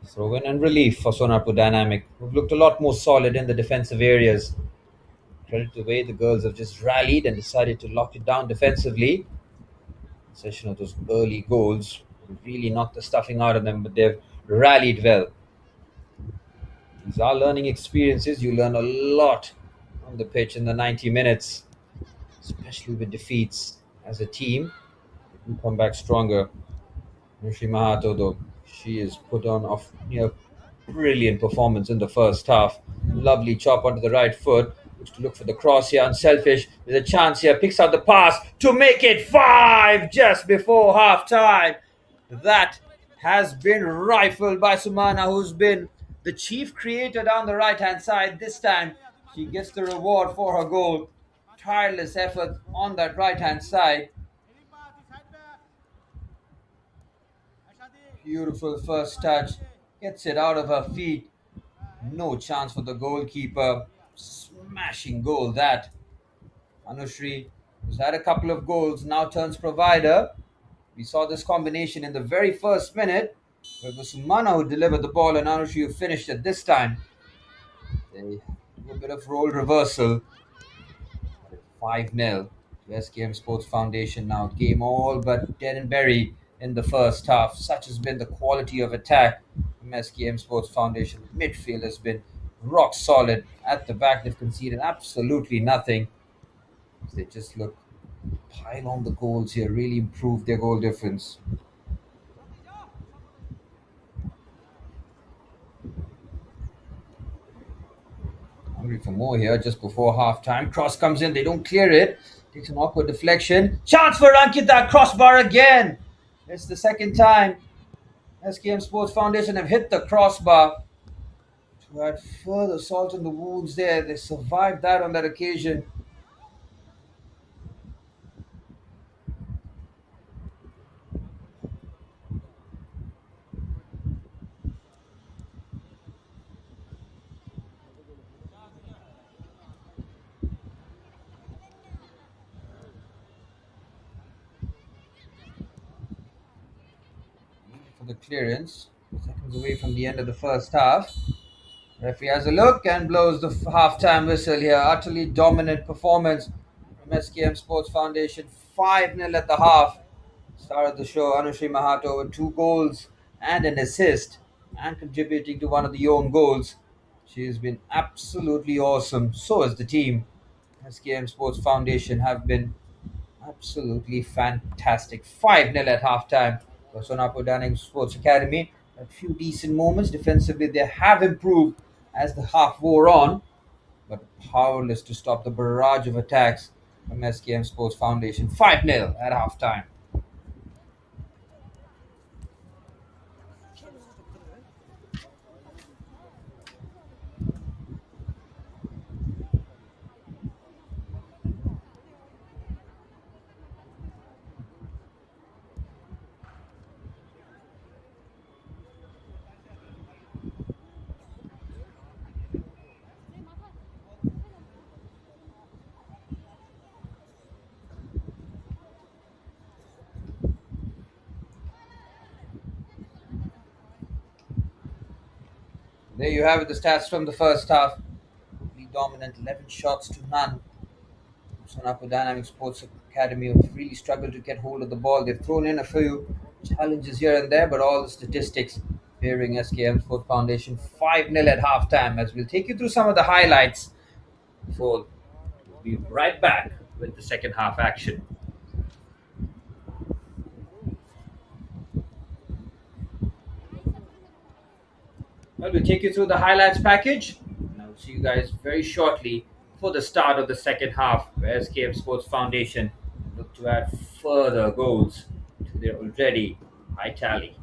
Throw in and relief for Sonarpur Dynamic, who've looked a lot more solid in the defensive areas. Credit the way the girls have just rallied and decided to lock it down defensively. Possession of those early goals really knocked the stuffing out of them, but they've rallied well. These are learning experiences. You learn a lot on the pitch in the 90 minutes, especially with defeats. As a team, you come back stronger. Nushi Mahato, though, she is put on off brilliant performance in the first half. Lovely chop onto the right foot. Looks to look for the cross here. Unselfish. There's a chance here. Picks out the pass to make it 5 just before half time. That has been rifled by Sumana, who's been the chief creator down the right hand side. This time, she gets the reward for her goal. Tireless effort on that right hand side. Beautiful first touch. Gets it out of her feet. No chance for the goalkeeper. Smashing goal that. Anushri, who's had a couple of goals, now turns provider. We saw this combination in the very first minute. It was Sumana who delivered the ball and Anushri who finished it this time. They do a bit of role reversal. 5-0 to SKM Sports Foundation now. Game all but dead and buried in the first half. Such has been the quality of attack from SKM Sports Foundation. Midfield has been rock solid. At the back, they've conceded absolutely nothing. They just look pile on the goals here, really improve their goal difference. Hungry for more here just before half time. Cross comes in, they don't clear it. Takes an awkward deflection. Chance for Ankita, crossbar again. It's the second time SKM Sports Foundation have hit the crossbar. To add further salt in the wounds there, they survived that on that occasion. For the clearance, seconds away from the end of the first half. Referee has a look and blows the half-time whistle here. Utterly dominant performance from SKM Sports Foundation. 5-0 at the half. Star of the show, Anushri Mahato, with 2 goals and an assist and contributing to one of the own goals. She has been absolutely awesome. So has the team. SKM Sports Foundation have been absolutely fantastic. 5-0 at halftime for Sonarpur Dynamic Sports Academy. A few decent moments. Defensively, they have improved as the half wore on, but powerless to stop the barrage of attacks from SKM Sports Foundation. 5-0 at halftime. There you have it, the stats from the first half. Really dominant, 11 shots to none. Sonarpur Dynamic Sports Academy have really struggled to get hold of the ball. They've thrown in a few challenges here and there, but all the statistics favoring SKM Sports Foundation. 5-0 at halftime, as we'll take you through some of the highlights before we'll be right back with the second half action. Well, we'll take you through the highlights package. And I'll see you guys very shortly for the start of the second half, where SKM Sports Foundation look to add further goals to their already high tally.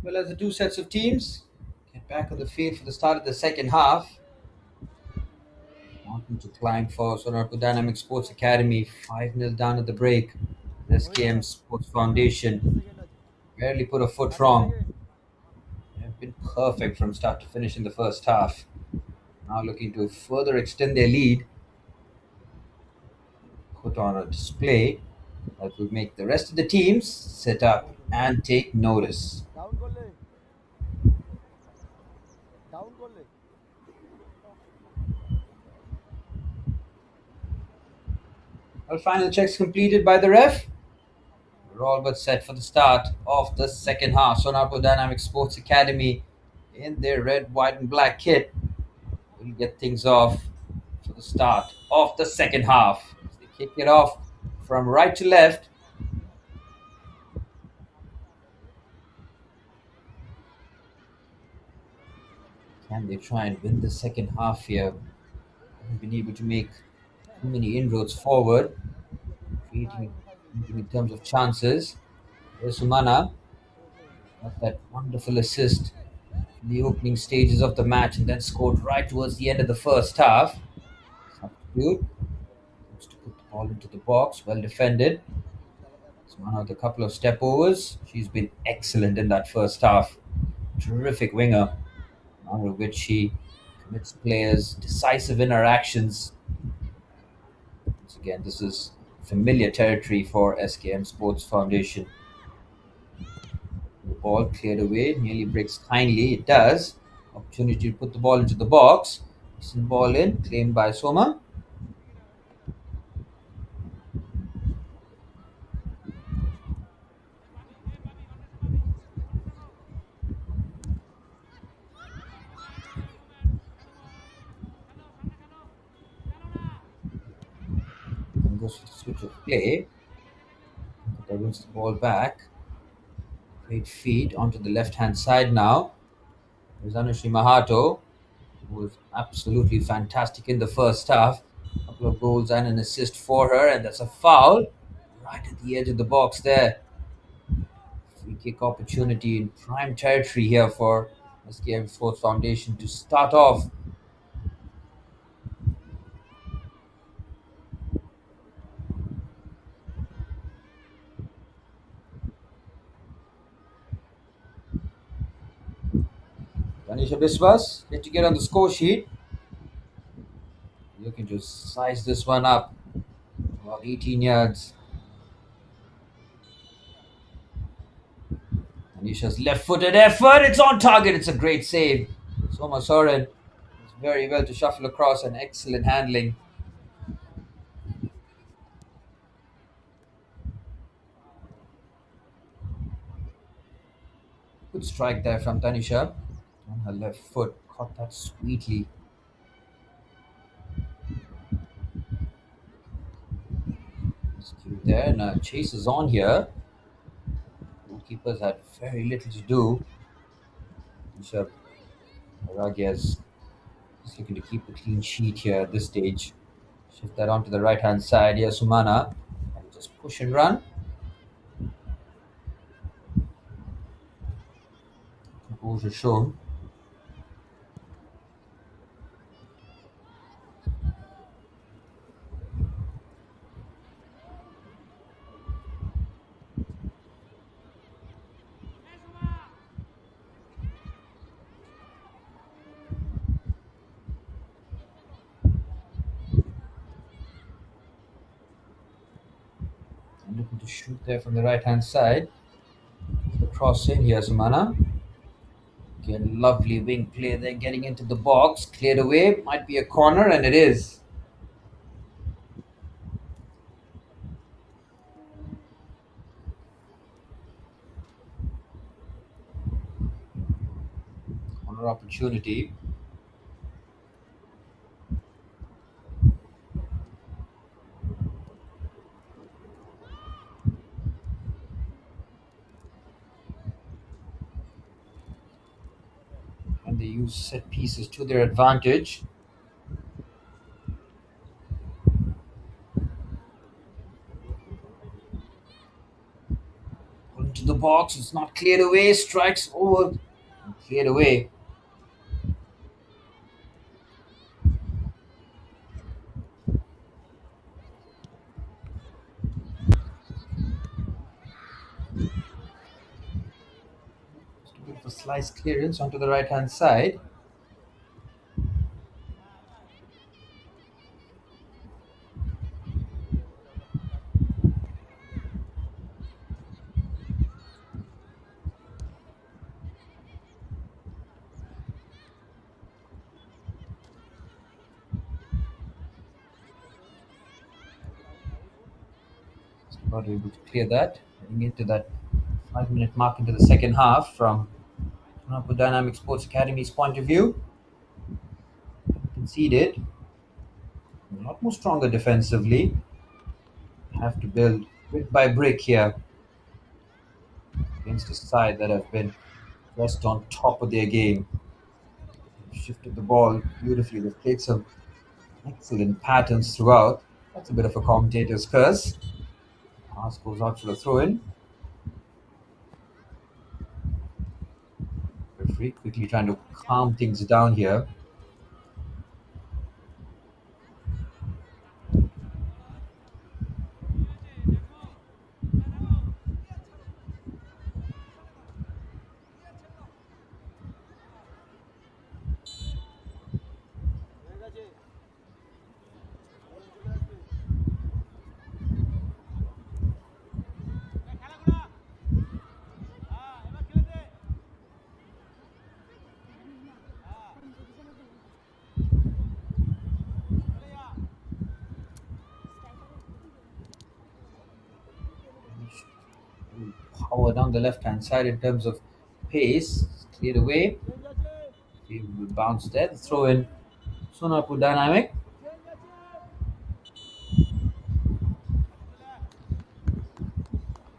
Well, as the two sets of teams get back on the field for the start of the second half, mountain to climb for Sonarpur Dynamic Sports Academy, 5-0 down at the break. SKM Sports Foundation barely put a foot wrong. They've been perfect from start to finish in the first half. Now looking to further extend their lead, put on a display that would make the rest of the teams sit up and take notice. Well, final checks completed by the ref. We're all but set for the start of the second half. Sonarpur Dynamic Sports Academy in their red, white, and black kit will get things off for the start of the second half. As they kick it off from right to left. Can they try and win the second half here? Haven't been able to make too many inroads forward, creating in terms of chances. There's Sumana got that wonderful assist in the opening stages of the match and then scored right towards the end of the first half. Substitute looks to put the ball into the box, well defended. Sumana with a couple of step overs. She's been excellent in that first half. Terrific winger, under which she commits players decisive interactions. Once again, this is familiar territory for SKM Sports Foundation. The ball cleared away, nearly breaks kindly. It does. Opportunity to put the ball into the box. Decent ball in, claimed by Soma. And goes for the switch of play. That wins the ball back. Great feed onto the left hand side now. There's Anushri Mahato, who was absolutely fantastic in the first half. A couple of goals and an assist for her, and that's a foul right at the edge of the box there. Free kick opportunity in prime territory here for SKM Sports Foundation to start off. Tanisha Biswas, yet to get on the score sheet. Looking to size this one up. About 18 yards. Tanisha's left footed effort. It's on target. It's a great save. Soma Soren is very well to shuffle across and excellent handling. Good strike there from Tanisha. On her left foot. Caught that sweetly. It's cute there. And chase is on here. Goalkeepers had very little to do. Tanisha Aragias is looking to keep a clean sheet here at this stage. Shift that onto the right hand side. Here, Sumana. And just push and run. Composure shown. And looking to shoot there from the right hand side. The cross in here, Sumana. Again, lovely wing play there, getting into the box. Cleared away. Might be a corner, and it is. Corner opportunity. And they use set pieces to their advantage. Into to the box. It's not cleared away. Strikes over. And cleared away. Just a bit of a slice clearance onto the right hand side. Just about able to clear that. Heading into that 5 minute mark into the second half from Sonarpur Dynamic Sports Academy's point of view. Conceded. A lot more stronger defensively. Have to build brick by brick here against a side that have been just on top of their game. Shifted the ball beautifully. They've played some excellent patterns throughout. That's a bit of a commentator's curse. Pass goes out for the throw in. Referee quickly trying to calm things down here. Power down the left hand side in terms of pace. Cleared away. He will bounce there. The throw in Sonarpur Dynamic.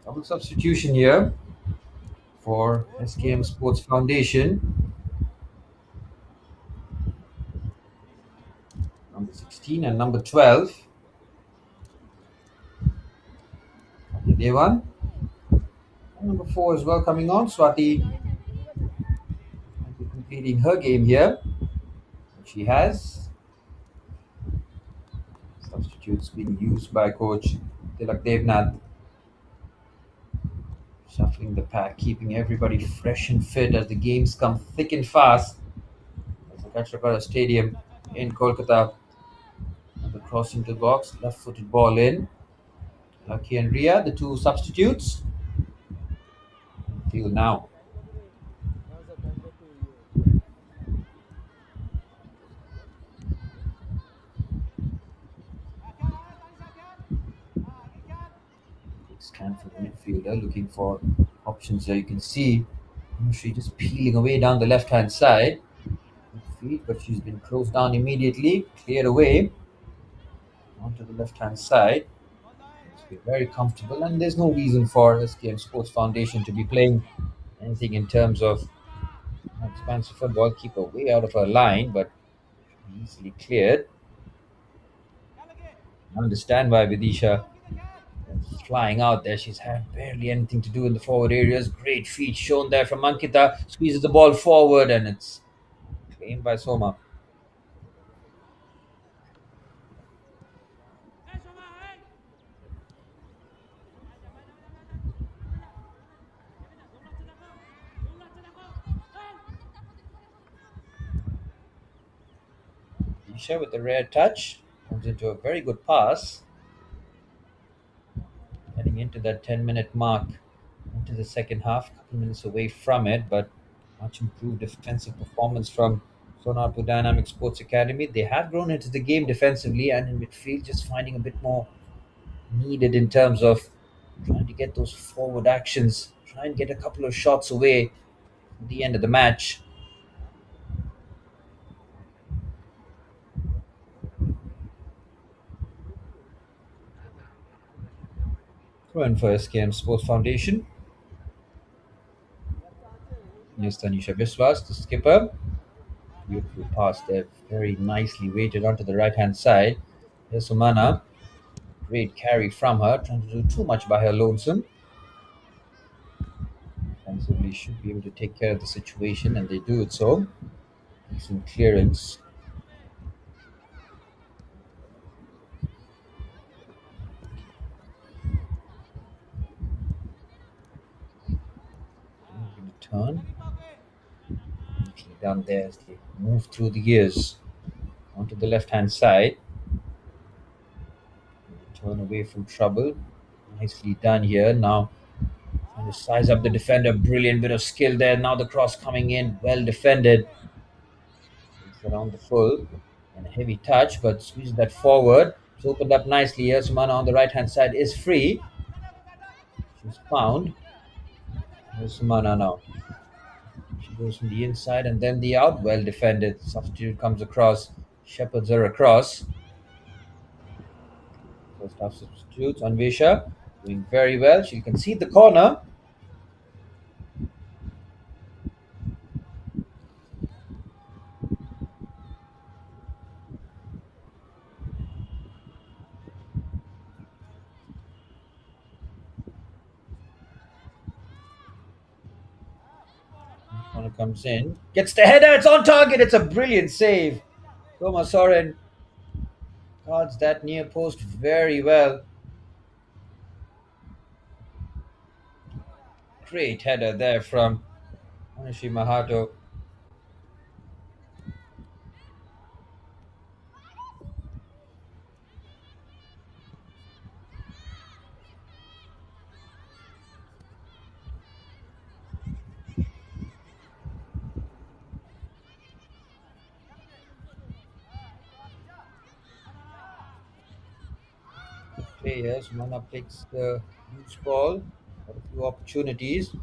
Double substitution here for SKM Sports Foundation. Number 16 and number 12. Day one. And number 4 as well coming on. Swati might be completing her game here. She has. Substitutes being used by coach Tilak Devnath. Shuffling the pack, keeping everybody fresh and fit as the games come thick and fast. As the Kachrakara Stadium in Kolkata. And the cross into the box, left footed ball in. Lucky and Ria, the two substitutes. Field now. Scan for the midfielder, looking for options there. You can see she just peeling away down the left hand side. Feet, but she's been closed down immediately, cleared away onto the left hand side. It's very comfortable, and there's no reason for SKM Sports Foundation to be playing anything in terms of expansive football. Keep her way out of her line, but easily cleared. I understand why Vidisha is flying out there. She's had barely anything to do in the forward areas. Great feet shown there from Ankita. Squeezes the ball forward, and it's claimed by Soma. Vidisha with a rare touch comes into a very good pass. Heading into that 10-minute mark into the second half, a couple minutes away from it, but much improved defensive performance from Sonarpur Dynamic Sports Academy. They have grown into the game defensively and in midfield, just finding a bit more needed in terms of trying to get those forward actions, try and get a couple of shots away at the end of the match. Throw in for SKM Sports Foundation. Here's Tanisha Biswas, the skipper. Beautiful pass there, very nicely weighted onto the right hand side. Here's Sumana. Great carry from her, trying to do too much by her lonesome. Defensively should be able to take care of the situation, and they do it so. Decent clearance. Going to turn. Neatly done there as they move through the gears onto the left hand side. Turn away from trouble. Nicely done here. Now trying to size up the defender. Brilliant bit of skill there. Now the cross coming in. Well defended. It's around the full. And a heavy touch, but squeezes that forward. It's opened up nicely here. Sumana on the right hand side is free. She's found. Here's Sumana now. She goes from the inside and then the out. Well defended. Substitute comes across. Shepherds her across. First half substitutes. Anvesha doing very well. She'll concede the corner. Corner comes in. Gets the header. It's on target. It's a brilliant save. Thomas Soren guards that near post very well. Great header there from Anishi Mahato. Players. Mana takes the loose ball. Got a few opportunities.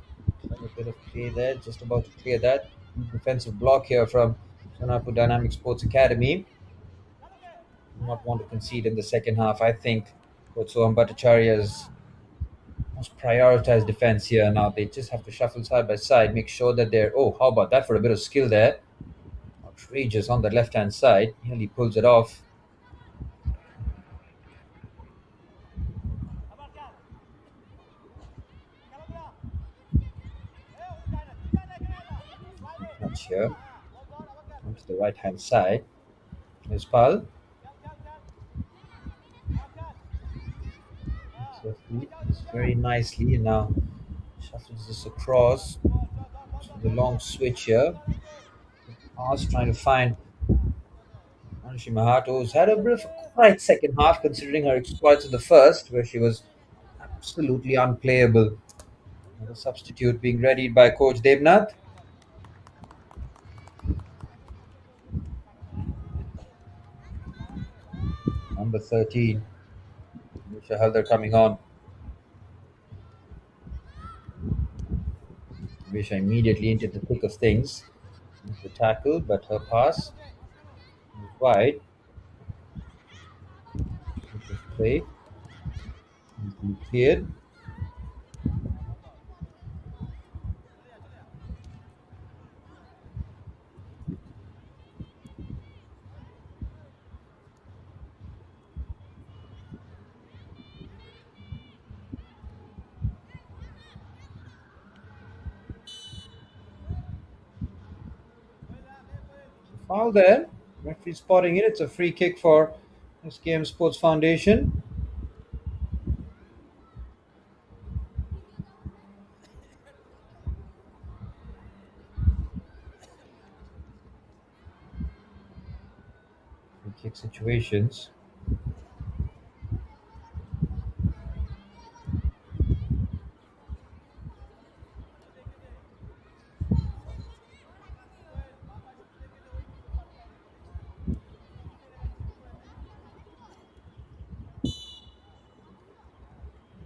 Have a bit of play there. Just about to clear that. Defensive block here from Sonarpur Dynamic Sports Academy. Do not want to concede in the second half. I think Coach Soham Bhattacharya's must prioritize defense here. Now they just have to shuffle side by side, make sure that they're. Oh, how about that for a bit of skill there? Outrageous on the left hand side. Nearly pulls it off. Touch here. Onto the right hand side. There's Pal. So he very nicely now shuffles this across. So the long switch here. Pass trying to find Anushi Mahato, who's had a bit of a quiet second half considering her exploits in the first, where she was absolutely unplayable. The substitute being readied by Coach Devnath. Number 13, Nisha Haldar coming on. Nisha immediately into the thick of things. The tackle, but her pass is wide. It play. Easily cleared. Foul there. Referee spotting it. It's a free kick for SKM Sports Foundation. Free kick situations.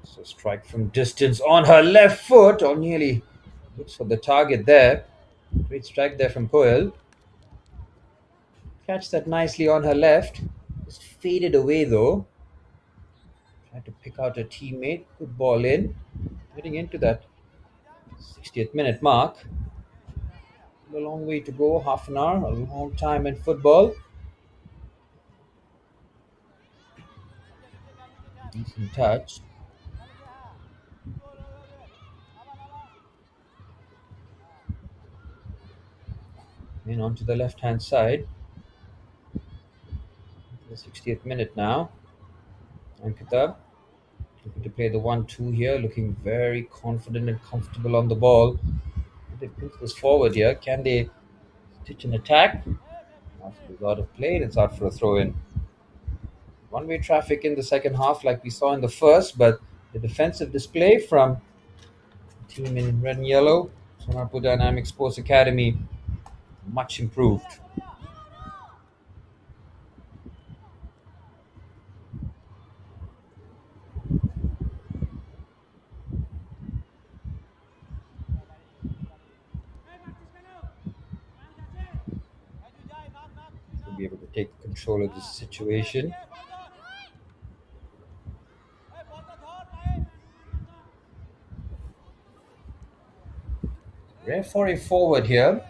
So strike from distance on her left foot, or nearly looks for the target there. Great strike there from Koel. Catch that nicely on her left. Just faded away though. Tried to pick out her teammate. Good ball in. Getting into that 60th minute mark. A long way to go. Half an hour. A long time in football. Decent touch. In onto the left hand side. The 60th minute now. Ankita looking to play the 1-2 here, looking very confident and comfortable on the ball. They pinch this forward here. Can they stitch an attack? It's out of play. It's out for a throw in. One-way traffic in the second half, like we saw in the first, but the defensive display from the team in red and yellow, Sonarpur Dynamic Sports Academy, much improved. Should be able to take control of this situation. Rare for a forward here.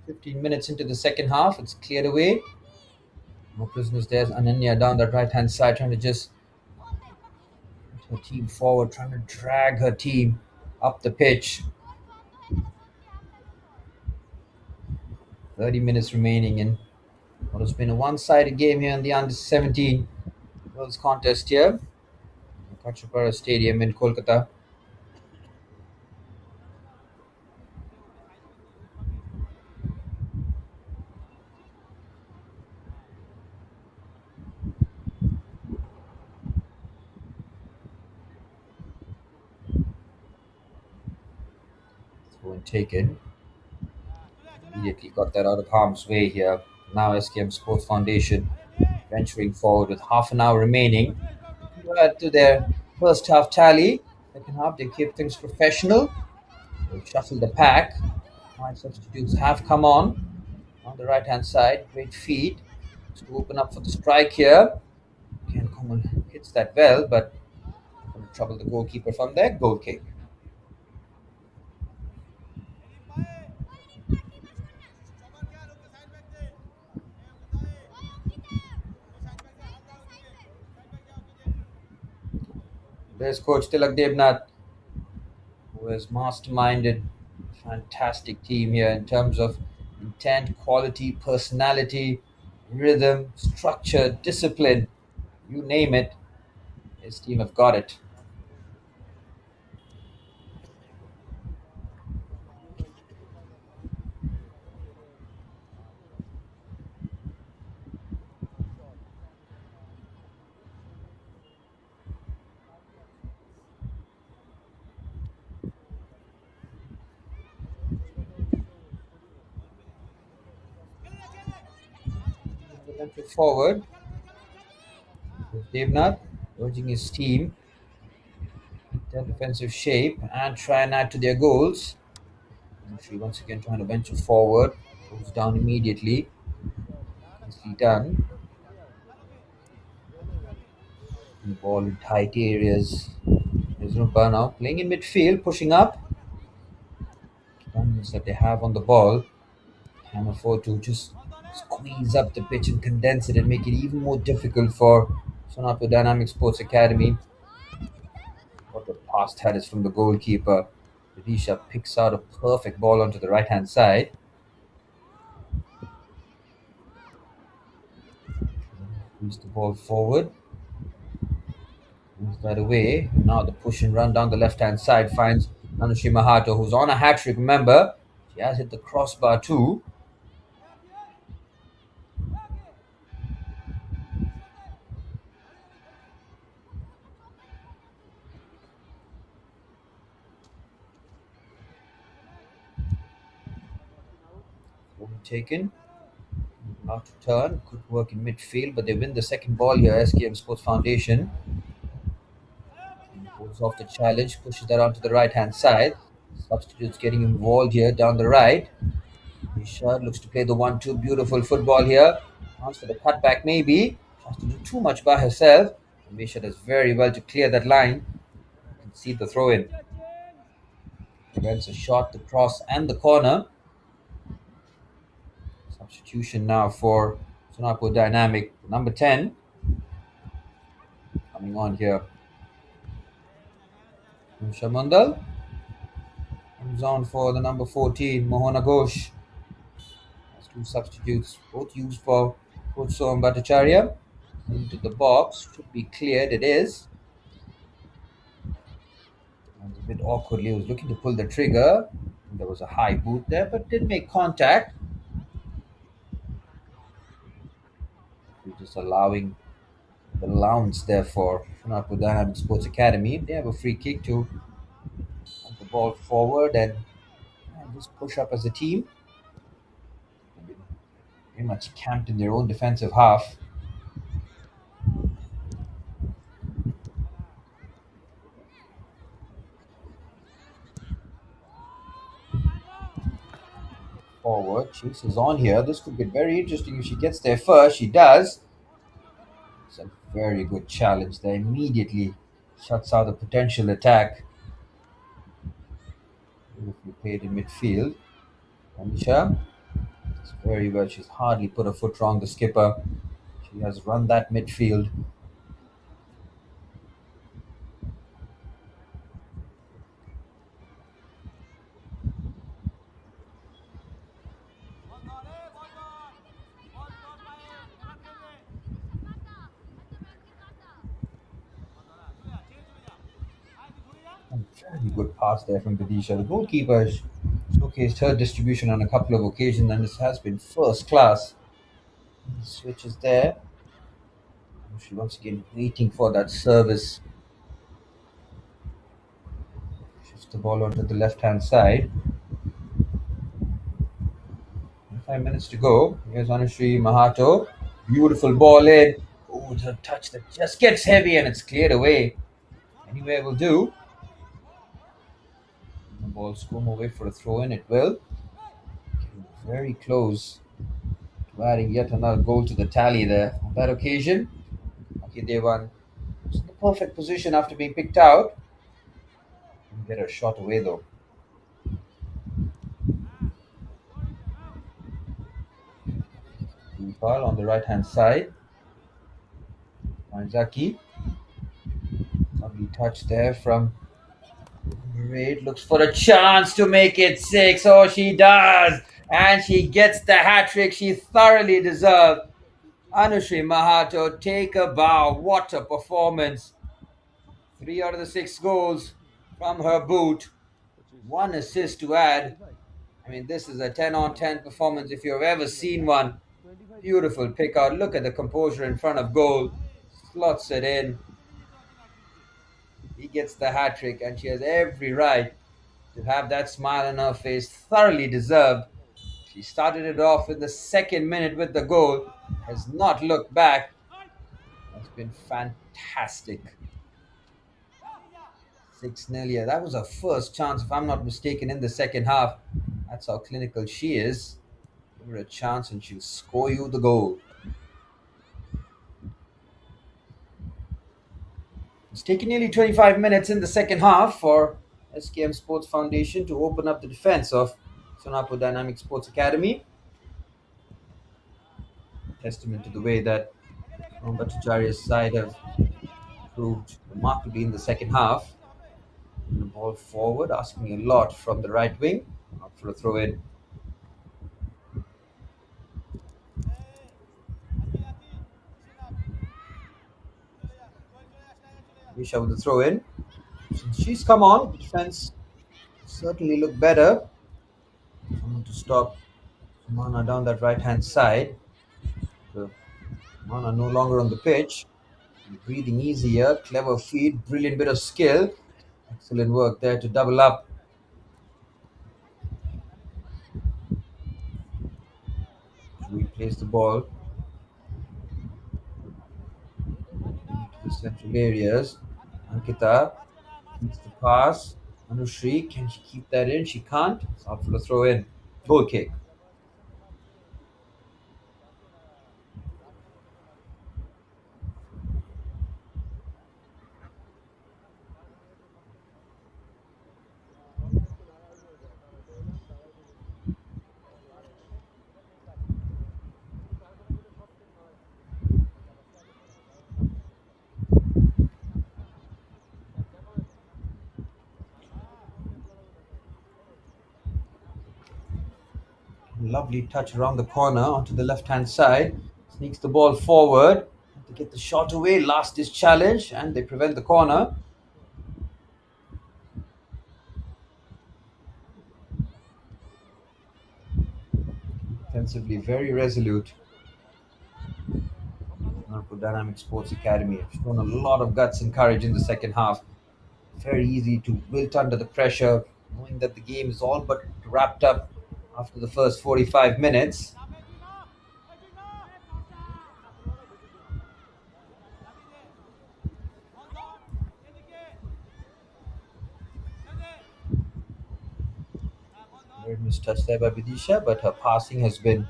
15 minutes into the second half, it's cleared away. No prisoners. There's Ananya down that right hand side, trying to just get her team forward, trying to drag her team up the pitch. 30 minutes remaining in what has been a one sided game here in the under 17 Worlds contest here. Kachapara Stadium in Kolkata. Throw and taken. Immediately got that out of harm's way here. Now SKM Sports Foundation venturing forward with half an hour remaining. To add to their first half tally. Second half, they keep things professional. They shuffle the pack. Five substitutes have come on the right hand side. Great feed. To open up for the strike here. Ken Coleman hits that well, but going to trouble the goalkeeper from there. Goal kick. There's Coach Tilak Devnath, who has masterminded a fantastic team here in terms of intent, quality, personality, rhythm, structure, discipline. You name it, his team have got it. Forward, Devnath urging his team their defensive shape and try and add to their goals. She once again trying to venture forward, goes down immediately. Nicely done. The ball in tight areas. There's Rumba now playing in midfield, pushing up. Runs that they have on the ball can afford to just squeeze up the pitch and condense it and make it even more difficult for Sonarpur Dynamic Sports Academy. What the pass had is from the goalkeeper. Regina picks out a perfect ball onto the right hand side. Moves the ball forward. Moves that away. Now the push and run down the left hand side finds Anushi Mahato, who's on a hat trick. Remember, she has hit the crossbar too. Taken. About to turn. Good work in midfield, but they win the second ball here. SKM Sports Foundation. Pulls off the challenge, pushes that onto the right hand side. Substitutes getting involved here down the right. Rishad looks to play the 1-2. Beautiful football here. Wants for the cutback, maybe. Tries to do too much by herself. Misha does very well to clear that line. You can see the throw in. Prevents a shot, the cross, and the corner. Substitution now for Sonarpur Dynamic. Number 10 coming on here. Shamandal comes on for the number 14, Mohana Ghosh. Two substitutes, both used for Coach Soam Bhattacharya. Into the box, should be cleared. It is. And a bit awkwardly, was looking to pull the trigger. There was a high boot there, but did make contact. We're just allowing the allowance there for Sonarpur Dynamic Sports Academy. They have a free kick to put the ball forward and just push up as a team. They've been very much camped in their own defensive half. Forward, Chase is on here. This could get very interesting if she gets there first. She does. It's a very good challenge there. Immediately shuts out the potential attack. Beautifully played in midfield. Anisha does very well. She's hardly put a foot wrong. The skipper. She has run that midfield. And very good pass there from Vidisha. The goalkeeper has showcased her distribution on a couple of occasions, and this has been first class. Switch is there. She once again waiting for that service. Shifts the ball onto the left hand side. 5 minutes to go. Here's Anushri Mahato. Beautiful ball in. Oh, it's a touch that just gets heavy and it's cleared away. Anywhere will do. The ball scrum away for a throw in. It will. Getting very close to adding yet another goal to the tally there. On that occasion, okay, Devan was in the perfect position after being picked out. Didn't get a shot away though. Ball on the right hand side. Manzaki. Lovely touch there from Raid. Looks for a chance to make it six. Oh, she does. And she gets the hat trick she thoroughly deserved. Anushri Mahato, take a bow. What a performance. 3 out of the 6 goals from her boot. One assist to add. I mean, this is a 10 on 10 performance if you've ever seen one. Beautiful pick out. Look at the composure in front of goal. Slots it in. He gets the hat trick, and she has every right to have that smile on her face. Thoroughly deserved. She started it off in the second minute with the goal. Has not looked back. That's been fantastic. 6-0. Yeah, that was her first chance, if I'm not mistaken, in the second half. That's how clinical she is. Give her a chance and she'll score you the goal. It's taken nearly 25 minutes in the second half for SKM Sports Foundation to open up the defense of Sonarpur Dynamic Sports Academy. Testament to the way that Bhattacharya's side have proved remarkably in the second half. And the ball forward, asking a lot from the right wing. Up for a throw in. Visha with the throw in. Since she's come on, the defense certainly look better. Someone to stop Mana down that right hand side. So Mana no longer on the pitch. Breathing easier, clever feed, brilliant bit of skill. Excellent work there to double up. Replace the ball into the central areas. Ankita needs the pass. Anushri, can she keep that in? She can't. It's out for the throw in. Goal kick. Lovely touch around the corner onto the left hand side. Sneaks the ball forward to get the shot away. Last is challenge and they prevent the corner. Defensively very resolute. Sonarpur Dynamic Sports Academy have shown a lot of guts and courage in the second half. Very easy to wilt under the pressure, knowing that the game is all but wrapped up after the first 45 minutes. Very mistouch there by Vidisha, but her passing has been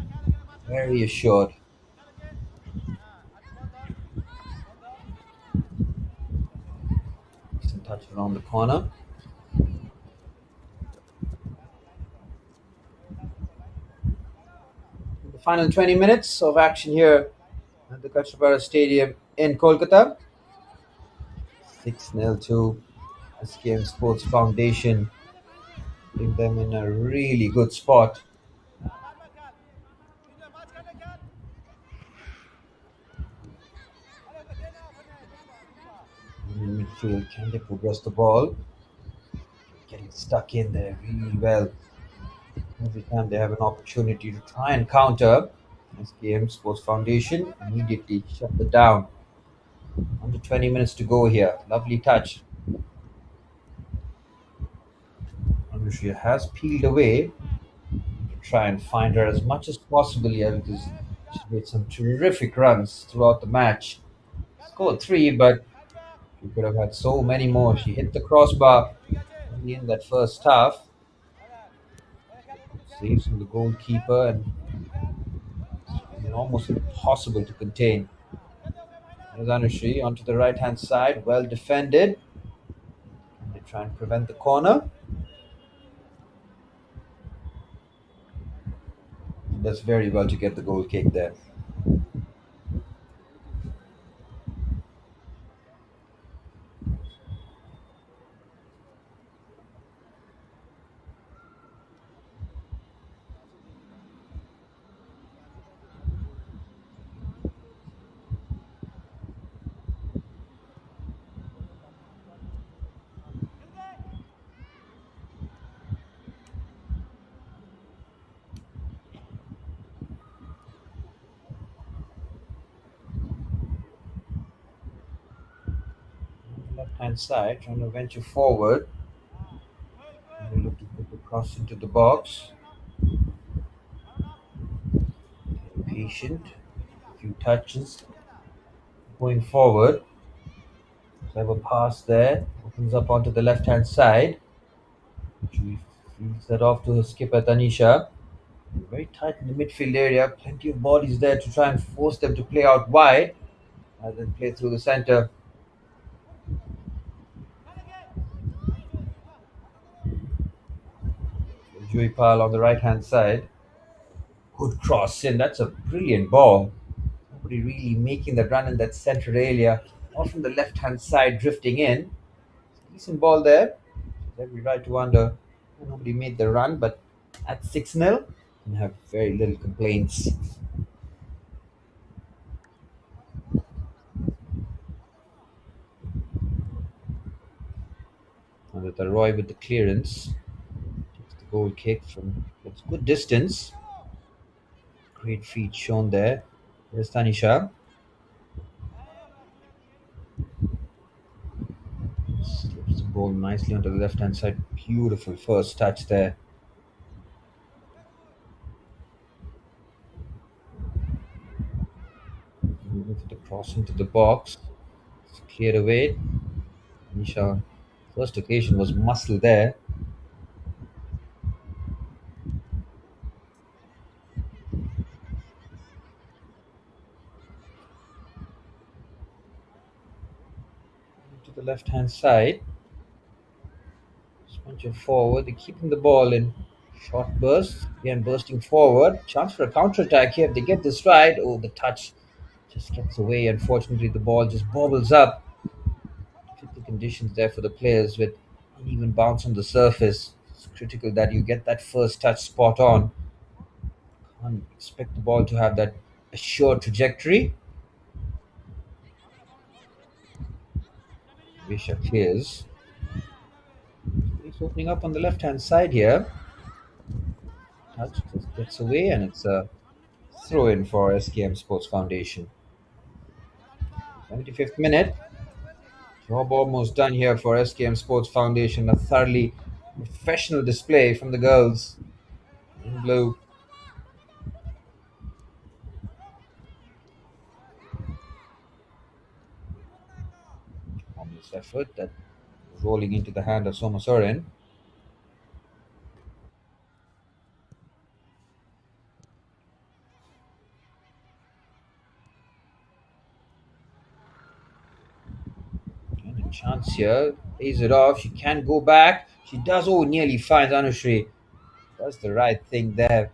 very assured. Decent touch around the corner. The final 20 minutes of action here at the Kachapara Stadium in Kolkata. 6-0 to SKM Sports Foundation, putting them in a really good spot. In midfield, can they progress the ball? Getting stuck in there really well. Every time they have an opportunity to try and counter, SKM Sports Foundation immediately shut it down. Under 20 minutes to go here. Lovely touch. Anushya has peeled away to try and find her as much as possible here because she made some terrific runs throughout the match. Scored three, but she could have had so many more. She hit the crossbar only in that first half. Saves from the goalkeeper and it's been almost impossible to contain. There's Anushri onto the right hand side, well defended. And they try and prevent the corner. Does very well to get the goal kick there. Left hand side, trying to venture forward. And they look to put the cross into the box. Patient. A few touches. Going forward. Clever pass there. Opens up onto the left hand side. She feeds that off to her skipper Tanisha. Very tight in the midfield area. Plenty of bodies there to try and force them to play out wide rather than play through the center. Joypal on the right hand side. Good cross in. That's a brilliant ball. Nobody really making the run in that center area. Off from the left hand side, drifting in. Decent ball there. Every right to wonder why nobody made the run, but at 6-0, you have very little complaints. And with Roy with the clearance, takes the goal kick from it's good distance. Great feet shown there. There's Tanisha. Slips the ball nicely onto the left hand side. Beautiful first touch there. Moving for the cross into the box. It's cleared away. Tanisha, first occasion was muscle there. To the left hand side. Punching forward, they're keeping the ball in short bursts. Again, bursting forward. Chance for a counter attack here. If they get this right, oh, the touch just gets away. Unfortunately, the ball just bobbles up. Fit the conditions there for the players with uneven bounce on the surface. It's critical that you get that first touch spot on. Can't expect the ball to have that assured trajectory. Visha clears. He's opening up on the left hand side here. Touch just gets away, and it's a throw in for SKM Sports Foundation. 75th minute. Job almost done here for SKM Sports Foundation. A thoroughly professional display from the girls in blue. Obvious effort that rolling into the hand of Soma Soren. And a chance here. Plays it off. She can go back. She does. Oh, nearly finds Anushri. Does the right thing there.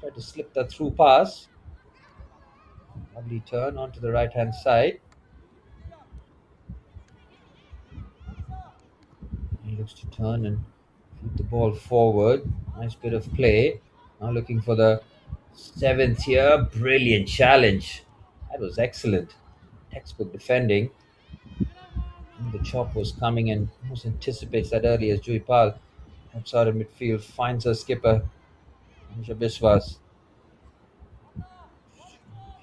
Try to slip that through pass. Lovely turn onto the right hand side. He looks to turn and feed the ball forward. Nice bit of play. Now looking for the seventh here. Brilliant challenge. That was excellent. Textbook defending. And the chop was coming and almost anticipates that early as Jui Pal helps out of midfield, finds her skipper, Anisha Biswas.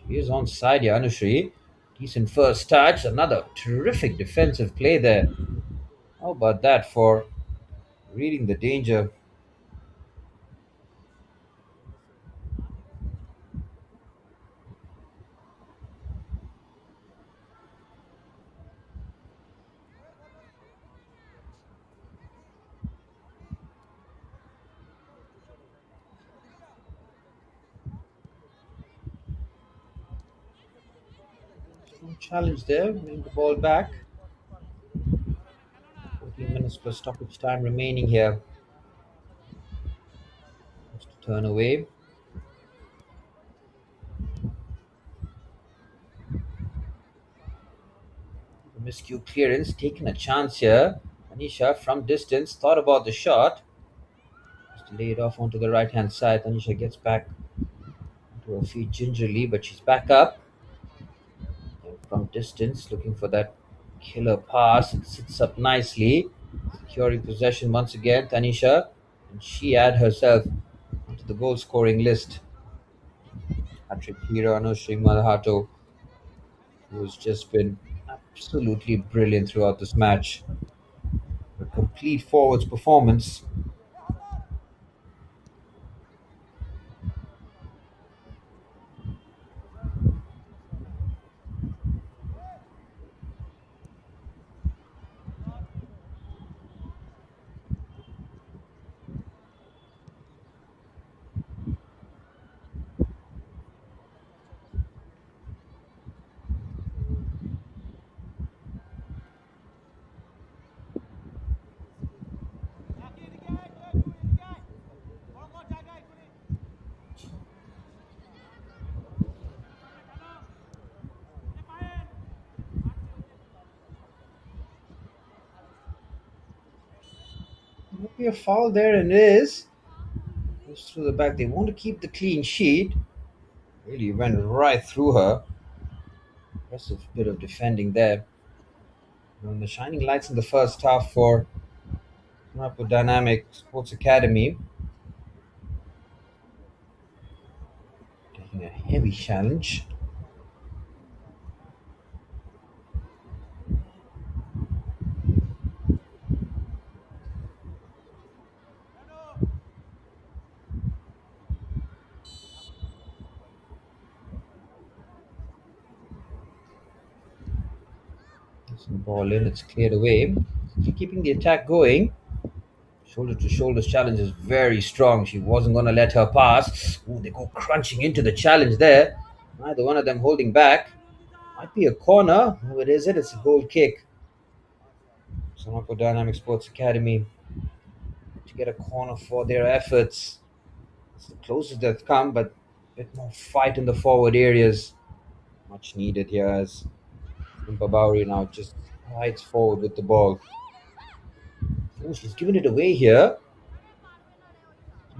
She is on side here, Anushri. Decent first touch. Another terrific defensive play there. How about that for reading the danger? Strong challenge there. Bring the ball back. 14 minutes plus stoppage time remaining here. Just to turn away. Miscue clearance, taking a chance here. Anisha from distance thought about the shot. Just to lay it off onto the right hand side. Anisha gets back to her feet gingerly, but she's back up. And from distance, looking for that killer pass. It sits up nicely. Securing possession once again, Tanisha. And she add herself onto the goal scoring list. Patrick Hira, Anushri Malahato, who has just been absolutely brilliant throughout this match. A complete forwards performance. Might be a foul there, and it is. Goes through the back. They want to keep the clean sheet. Really went right through her. Impressive bit of defending there. And the shining lights in the first half for Sonarpur Dynamic Sports Academy. Taking a heavy challenge. Gets the ball in, it's cleared away. Keeping the attack going. Shoulder to shoulder challenge is very strong. She wasn't going to let her pass. Ooh, they go crunching into the challenge there. Neither one of them holding back. Might be a corner. Oh, it is it. It's a goal kick. Sonarpur Dynamic Sports Academy to get a corner for their efforts. It's the closest they've come, but a bit more fight in the forward areas. Much needed here as Babauri now just rides forward with the ball. Oh, she's given it away here.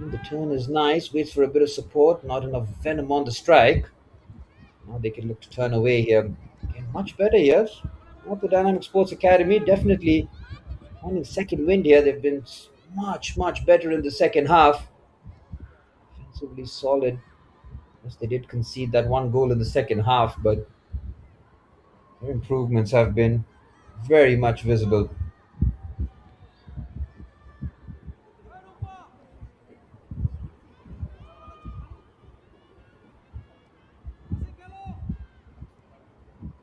The turn is nice, waits for a bit of support, not enough venom on the strike. Now they can look to turn away here. Again, much better here. Not the Dynamic Sports Academy, definitely on in second wind here. They've been much better in the second half. Defensively solid. Yes, they did concede that one goal in the second half, but their improvements have been very much visible.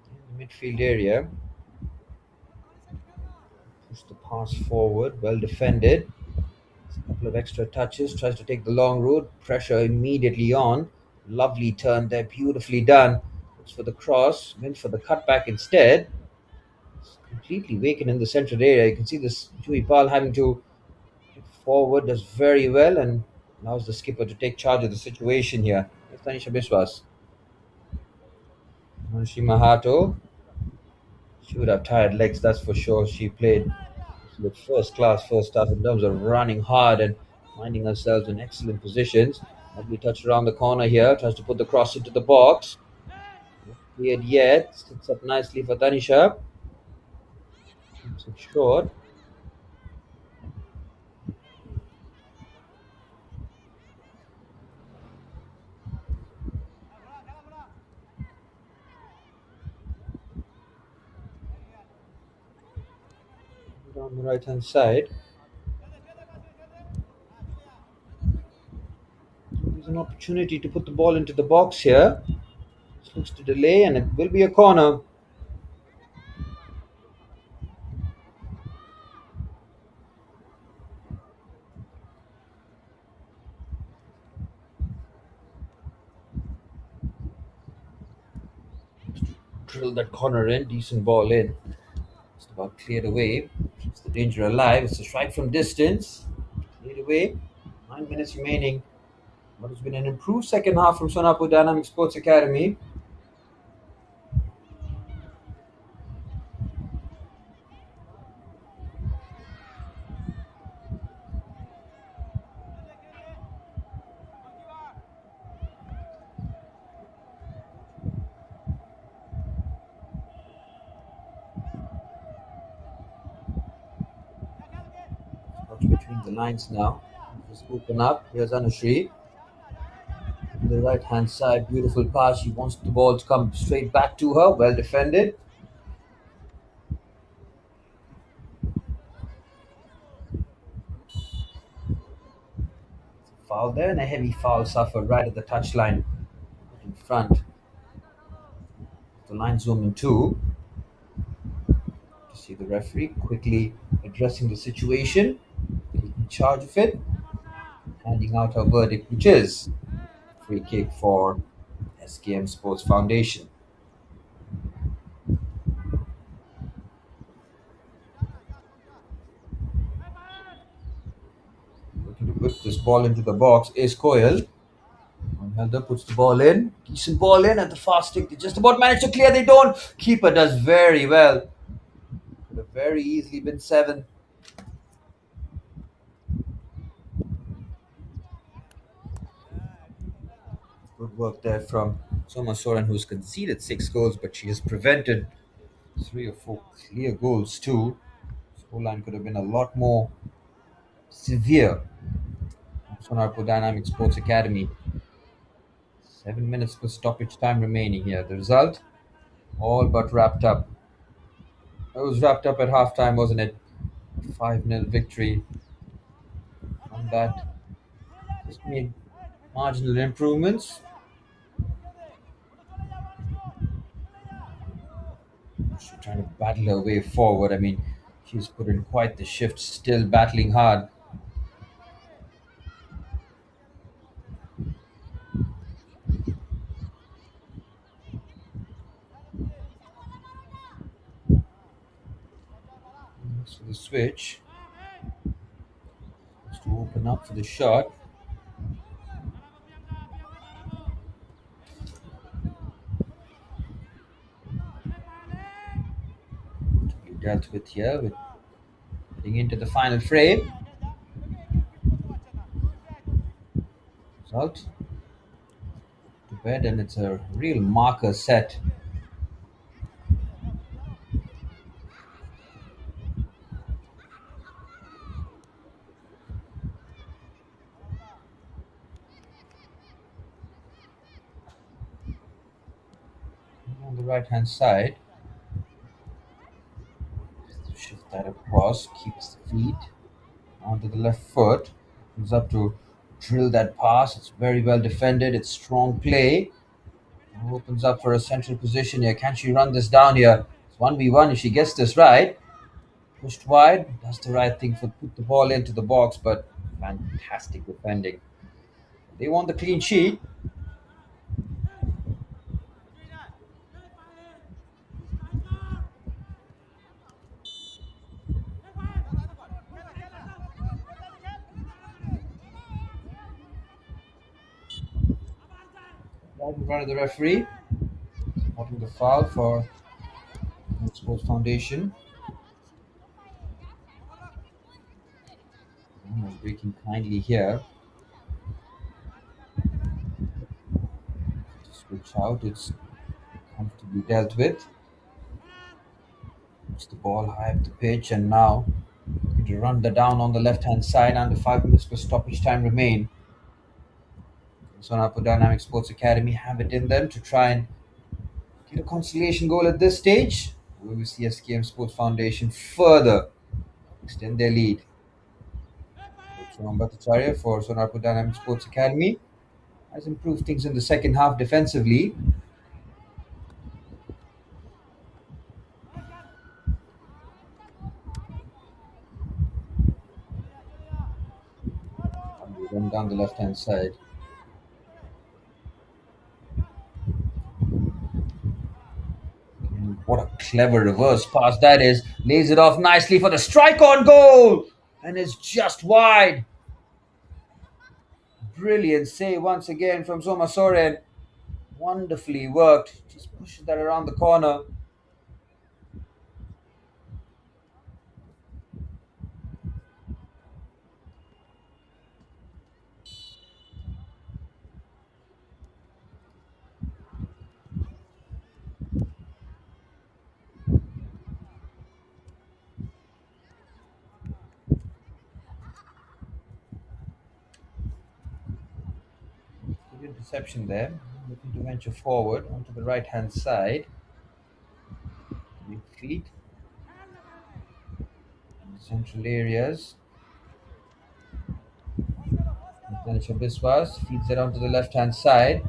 In the midfield area, push the pass forward, well defended. A couple of extra touches, tries to take the long route, pressure immediately on. Lovely turn there, beautifully done. Looks for the cross, went for the cutback instead. It's completely vacant in the central area. You can see this Jui Pal having to hit forward, does very well and allows the skipper to take charge of the situation here. Here's Tanisha Biswas. Manushima Hato. She would have tired legs, that's for sure. She played with first class first half in terms of running hard and finding herself in excellent positions. Lovely touch around the corner here, tries to put the cross into the box. Not cleared yet, sits up nicely for Tanisha. Keeps it short. Down the right hand side. There's an opportunity to put the ball into the box here. This looks to delay and it will be a corner. Drill that corner in, decent ball in. Just about cleared away. Keeps the danger alive. It's a strike from distance. Cleared away. 9 minutes remaining. What has been an improved second half from Sonarpur Dynamic Sports Academy. Watch between the lines now. Just open up. Here's Anushri. On the right hand side, beautiful pass. She wants the ball to come straight back to her. Well defended. Foul there and a heavy foul suffered right at the touchline in front. The line zoom in too. To see the referee quickly addressing the situation, taking charge of it, handing out her verdict, which is free kick for SKM Sports Foundation. Looking to whip this ball into the box is Koyal. Helder puts the ball in. Decent ball in at the fast stick. They just about manage to clear. They don't. Keeper does very well. Could have very easily been 7. Good work there from Soma Soren, who's conceded 6 goals, but she has prevented 3 or 4 clear goals too. Scoreline could have been a lot more severe. Sonarpur Dynamic Sports Academy. 7 minutes for stoppage time remaining here. The result, all but wrapped up. It was wrapped up at halftime, wasn't it? 5-0 victory. On that, just made marginal improvements. She's trying to battle her way forward. I mean, she's put in quite the shift, still battling hard. So the switch is to open up for the shot. To be dealt with here, with getting into the final frame. result to bed, and it's a real marker set. On the right hand side, shift that across, keeps the feet onto the left foot, comes up to drill that pass. It's very well defended, it's strong play. Opens up for a central position here. Can she run this down here? It's 1v1 if she gets this right. Pushed wide, does the right thing for put the ball into the box, but fantastic defending. They want the clean sheet. Right in front of the referee, spotting the foul for Sports Foundation. Breaking kindly here. Switch out, it's comfortably dealt with. Puts the ball high up the pitch, and now to run the down on the left hand side. Under 5 minutes per stoppage time remain. Sonarpur Dynamic Sports Academy have it in them to try and get a consolation goal at this stage. We will see SKM Sports Foundation further extend their lead. Coach Bhattacharya for Sonarpur Dynamic Sports Academy has improved things in the second half defensively. And we run down the left hand side. And what a clever reverse pass that is. Lays it off nicely for the strike on goal. And it's just wide. Brilliant save once again from Soma Soren. Wonderfully worked. Just pushes that around the corner. Good interception there. Looking to venture forward onto the right hand side. Big feet. Central areas. Tanisha Biswas feeds it onto the left hand side.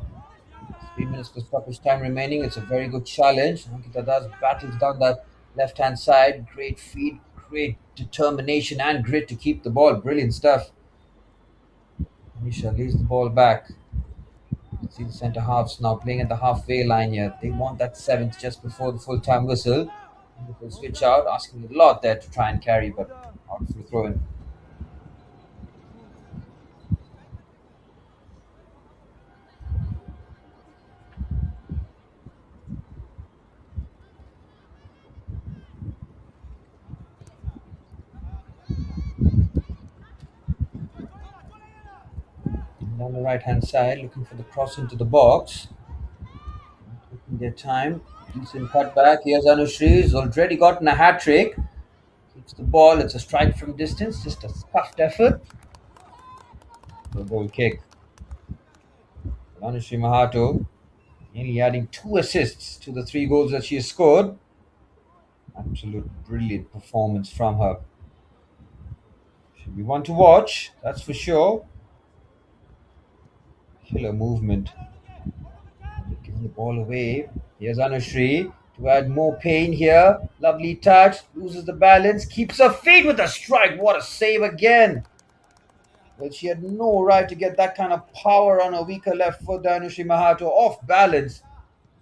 3 minutes for stoppage time remaining. It's a very good challenge. Ankita Das battles down that left hand side. Great feed, great determination and grit to keep the ball. Brilliant stuff. Tanisha leaves the ball back. See the centre halves now playing at the halfway line here. They want that seventh just before the full time whistle. Wonderful switch out, asking a lot there to try and carry, but out for a throw in. Down the right hand side, looking for the cross into the box. Taking their time. Decent cutback. Here's Anushri. He's already gotten a hat trick. Keeps the ball. It's a strike from distance. Just a scuffed effort. A goal kick. Anushri Mahato nearly adding 2 assists to the 3 goals that she has scored. Absolute brilliant performance from her. Should be one to watch, that's for sure. Killer movement. Giving the ball away. Here's Anushri to add more pain here. Lovely touch. Loses the balance. Keeps her feet with a strike. What a save again. Well, she had no right to get that kind of power on her weaker left foot. Anushri Mahato off balance.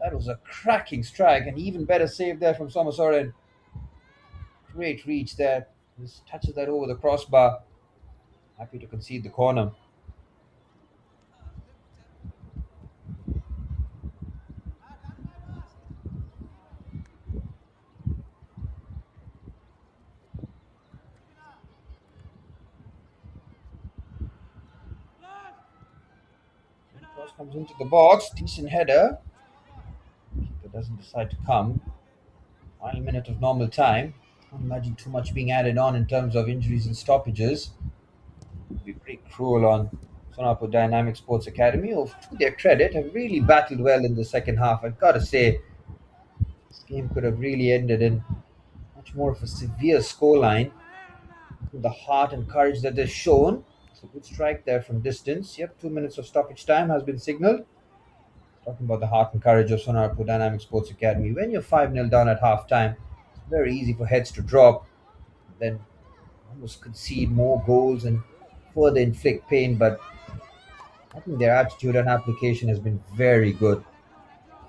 That was a cracking strike. And even better save there from Somasoren. Great reach there. Just touches that over the crossbar. Happy to concede the corner. Cross comes into the box. Decent header. Keeper doesn't decide to come. Final minute of normal time. Can't imagine too much being added on in terms of injuries and stoppages. Would be pretty cruel on Sonarpur Dynamic Sports Academy, who, to their credit, have really battled well in the second half. I've got to say, this game could have really ended in much more of a severe scoreline. With the heart and courage that they've shown. It's a good strike there from distance. Yep, 2 minutes of stoppage time has been signaled. Talking about the heart and courage of Sonarpur Dynamic Sports Academy. When you're 5-0 down at half time, it's very easy for heads to drop, then almost concede more goals and further inflict pain. But I think their attitude and application has been very good.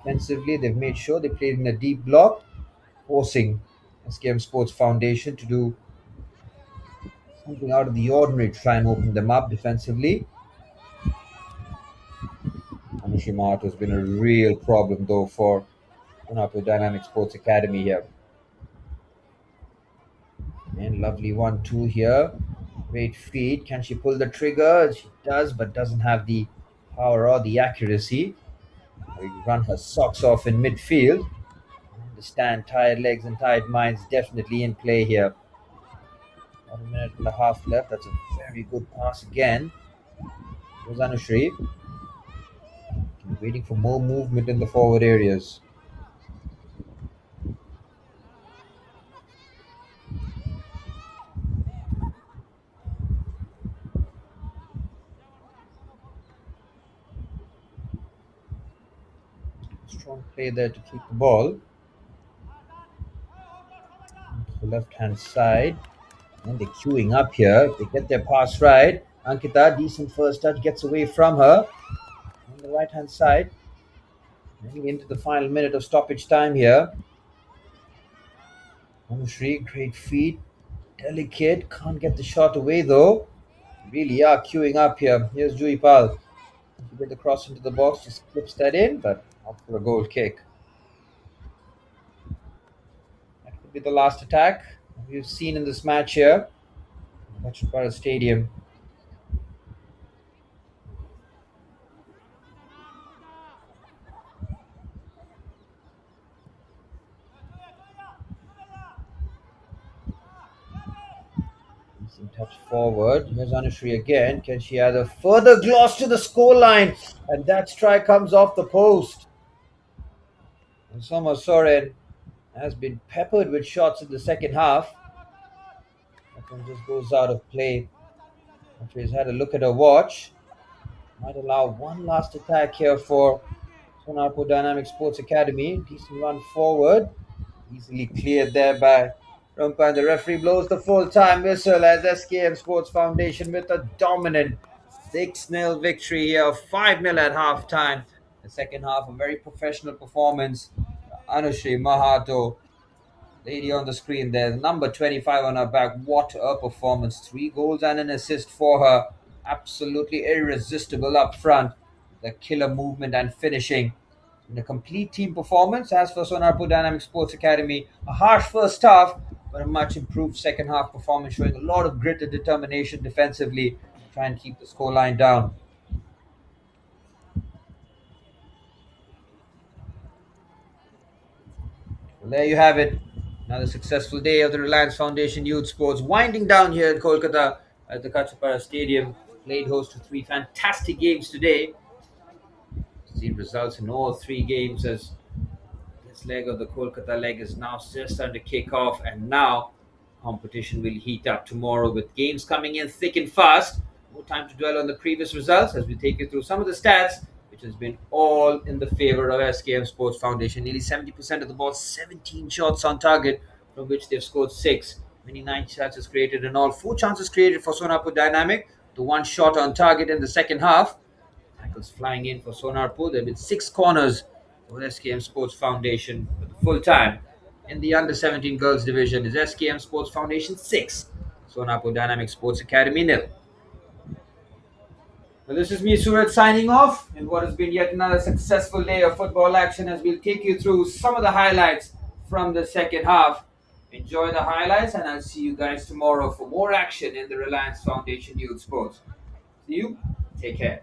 Offensively, they've made sure they played in a deep block, forcing SKM Sports Foundation to do something out of the ordinary to try and open them up defensively. Anushima has been a real problem though for Sonarpur Dynamic Sports Academy here. And lovely 1-2 here. Great feed. Can she pull the trigger? She does, but doesn't have the power or the accuracy. We run her socks off in midfield. Understand tired legs and tired minds definitely in play here. 1.5 minutes left. That's a very good pass again. Here's Anushri. Waiting for more movement in the forward areas. Strong play there to keep the ball. To the left hand side. And they're queuing up here. They get their pass right. Ankita, decent first touch, gets away from her. On the right hand side. Heading into the final minute of stoppage time here. Anushri, great feet. Delicate. Can't get the shot away though. Really are queuing up here. Here's Juipal. She get the cross into the box, just clips that in, but out for a goal kick. That could be the last attack we've seen in this match here. Kachapara Stadium. Decent touch forward. Here's Anushri again. Can she add a further gloss to the scoreline? And that strike comes off the post. And Soma Soren has been peppered with shots in the second half. That one just goes out of play. After he's had a look at her watch. Might allow one last attack here for Sonarpur Dynamic Sports Academy. Decent run forward. Easily cleared there by Rumpa, and the referee blows the full-time whistle as SKM Sports Foundation with a dominant 6-0 victory here, 5-0 at half-time. The second half, a very professional performance. Anushri Mahato, lady on the screen there, number 25 on her back. What a performance. 3 goals and an assist for her. Absolutely irresistible up front. The killer movement and finishing. In a complete team performance. As for Sonarpur Dynamic Sports Academy, a harsh first half, but a much improved second half performance, showing a lot of grit and determination defensively to try and keep the scoreline down. Well, there you have it. Another successful day of the Reliance Foundation Youth Sports winding down here in Kolkata at the Kachapara Stadium. Played host to 3 fantastic games today. See results in all 3 games as this leg of the Kolkata leg is now just under kickoff, and now competition will heat up tomorrow with games coming in thick and fast. No time to dwell on the previous results as we take you through some of the stats, which has been all in the favor of SKM Sports Foundation. Nearly 70% of the ball, 17 shots on target, from which they've scored 6. 29 chances created in all. 4 chances created for Sonarpur Dynamic, to 1 shot on target in the second half. Tackles flying in for Sonarpur. There have been 6 corners for SKM Sports Foundation for the full time. In the under 17 girls division is SKM Sports Foundation 6, Sonarpur Dynamic Sports Academy 0. Well, this is me, Suraj, signing off in what has been yet another successful day of football action as we'll take you through some of the highlights from the second half. Enjoy the highlights, and I'll see you guys tomorrow for more action in the Reliance Foundation Youth Sports. See you. Take care.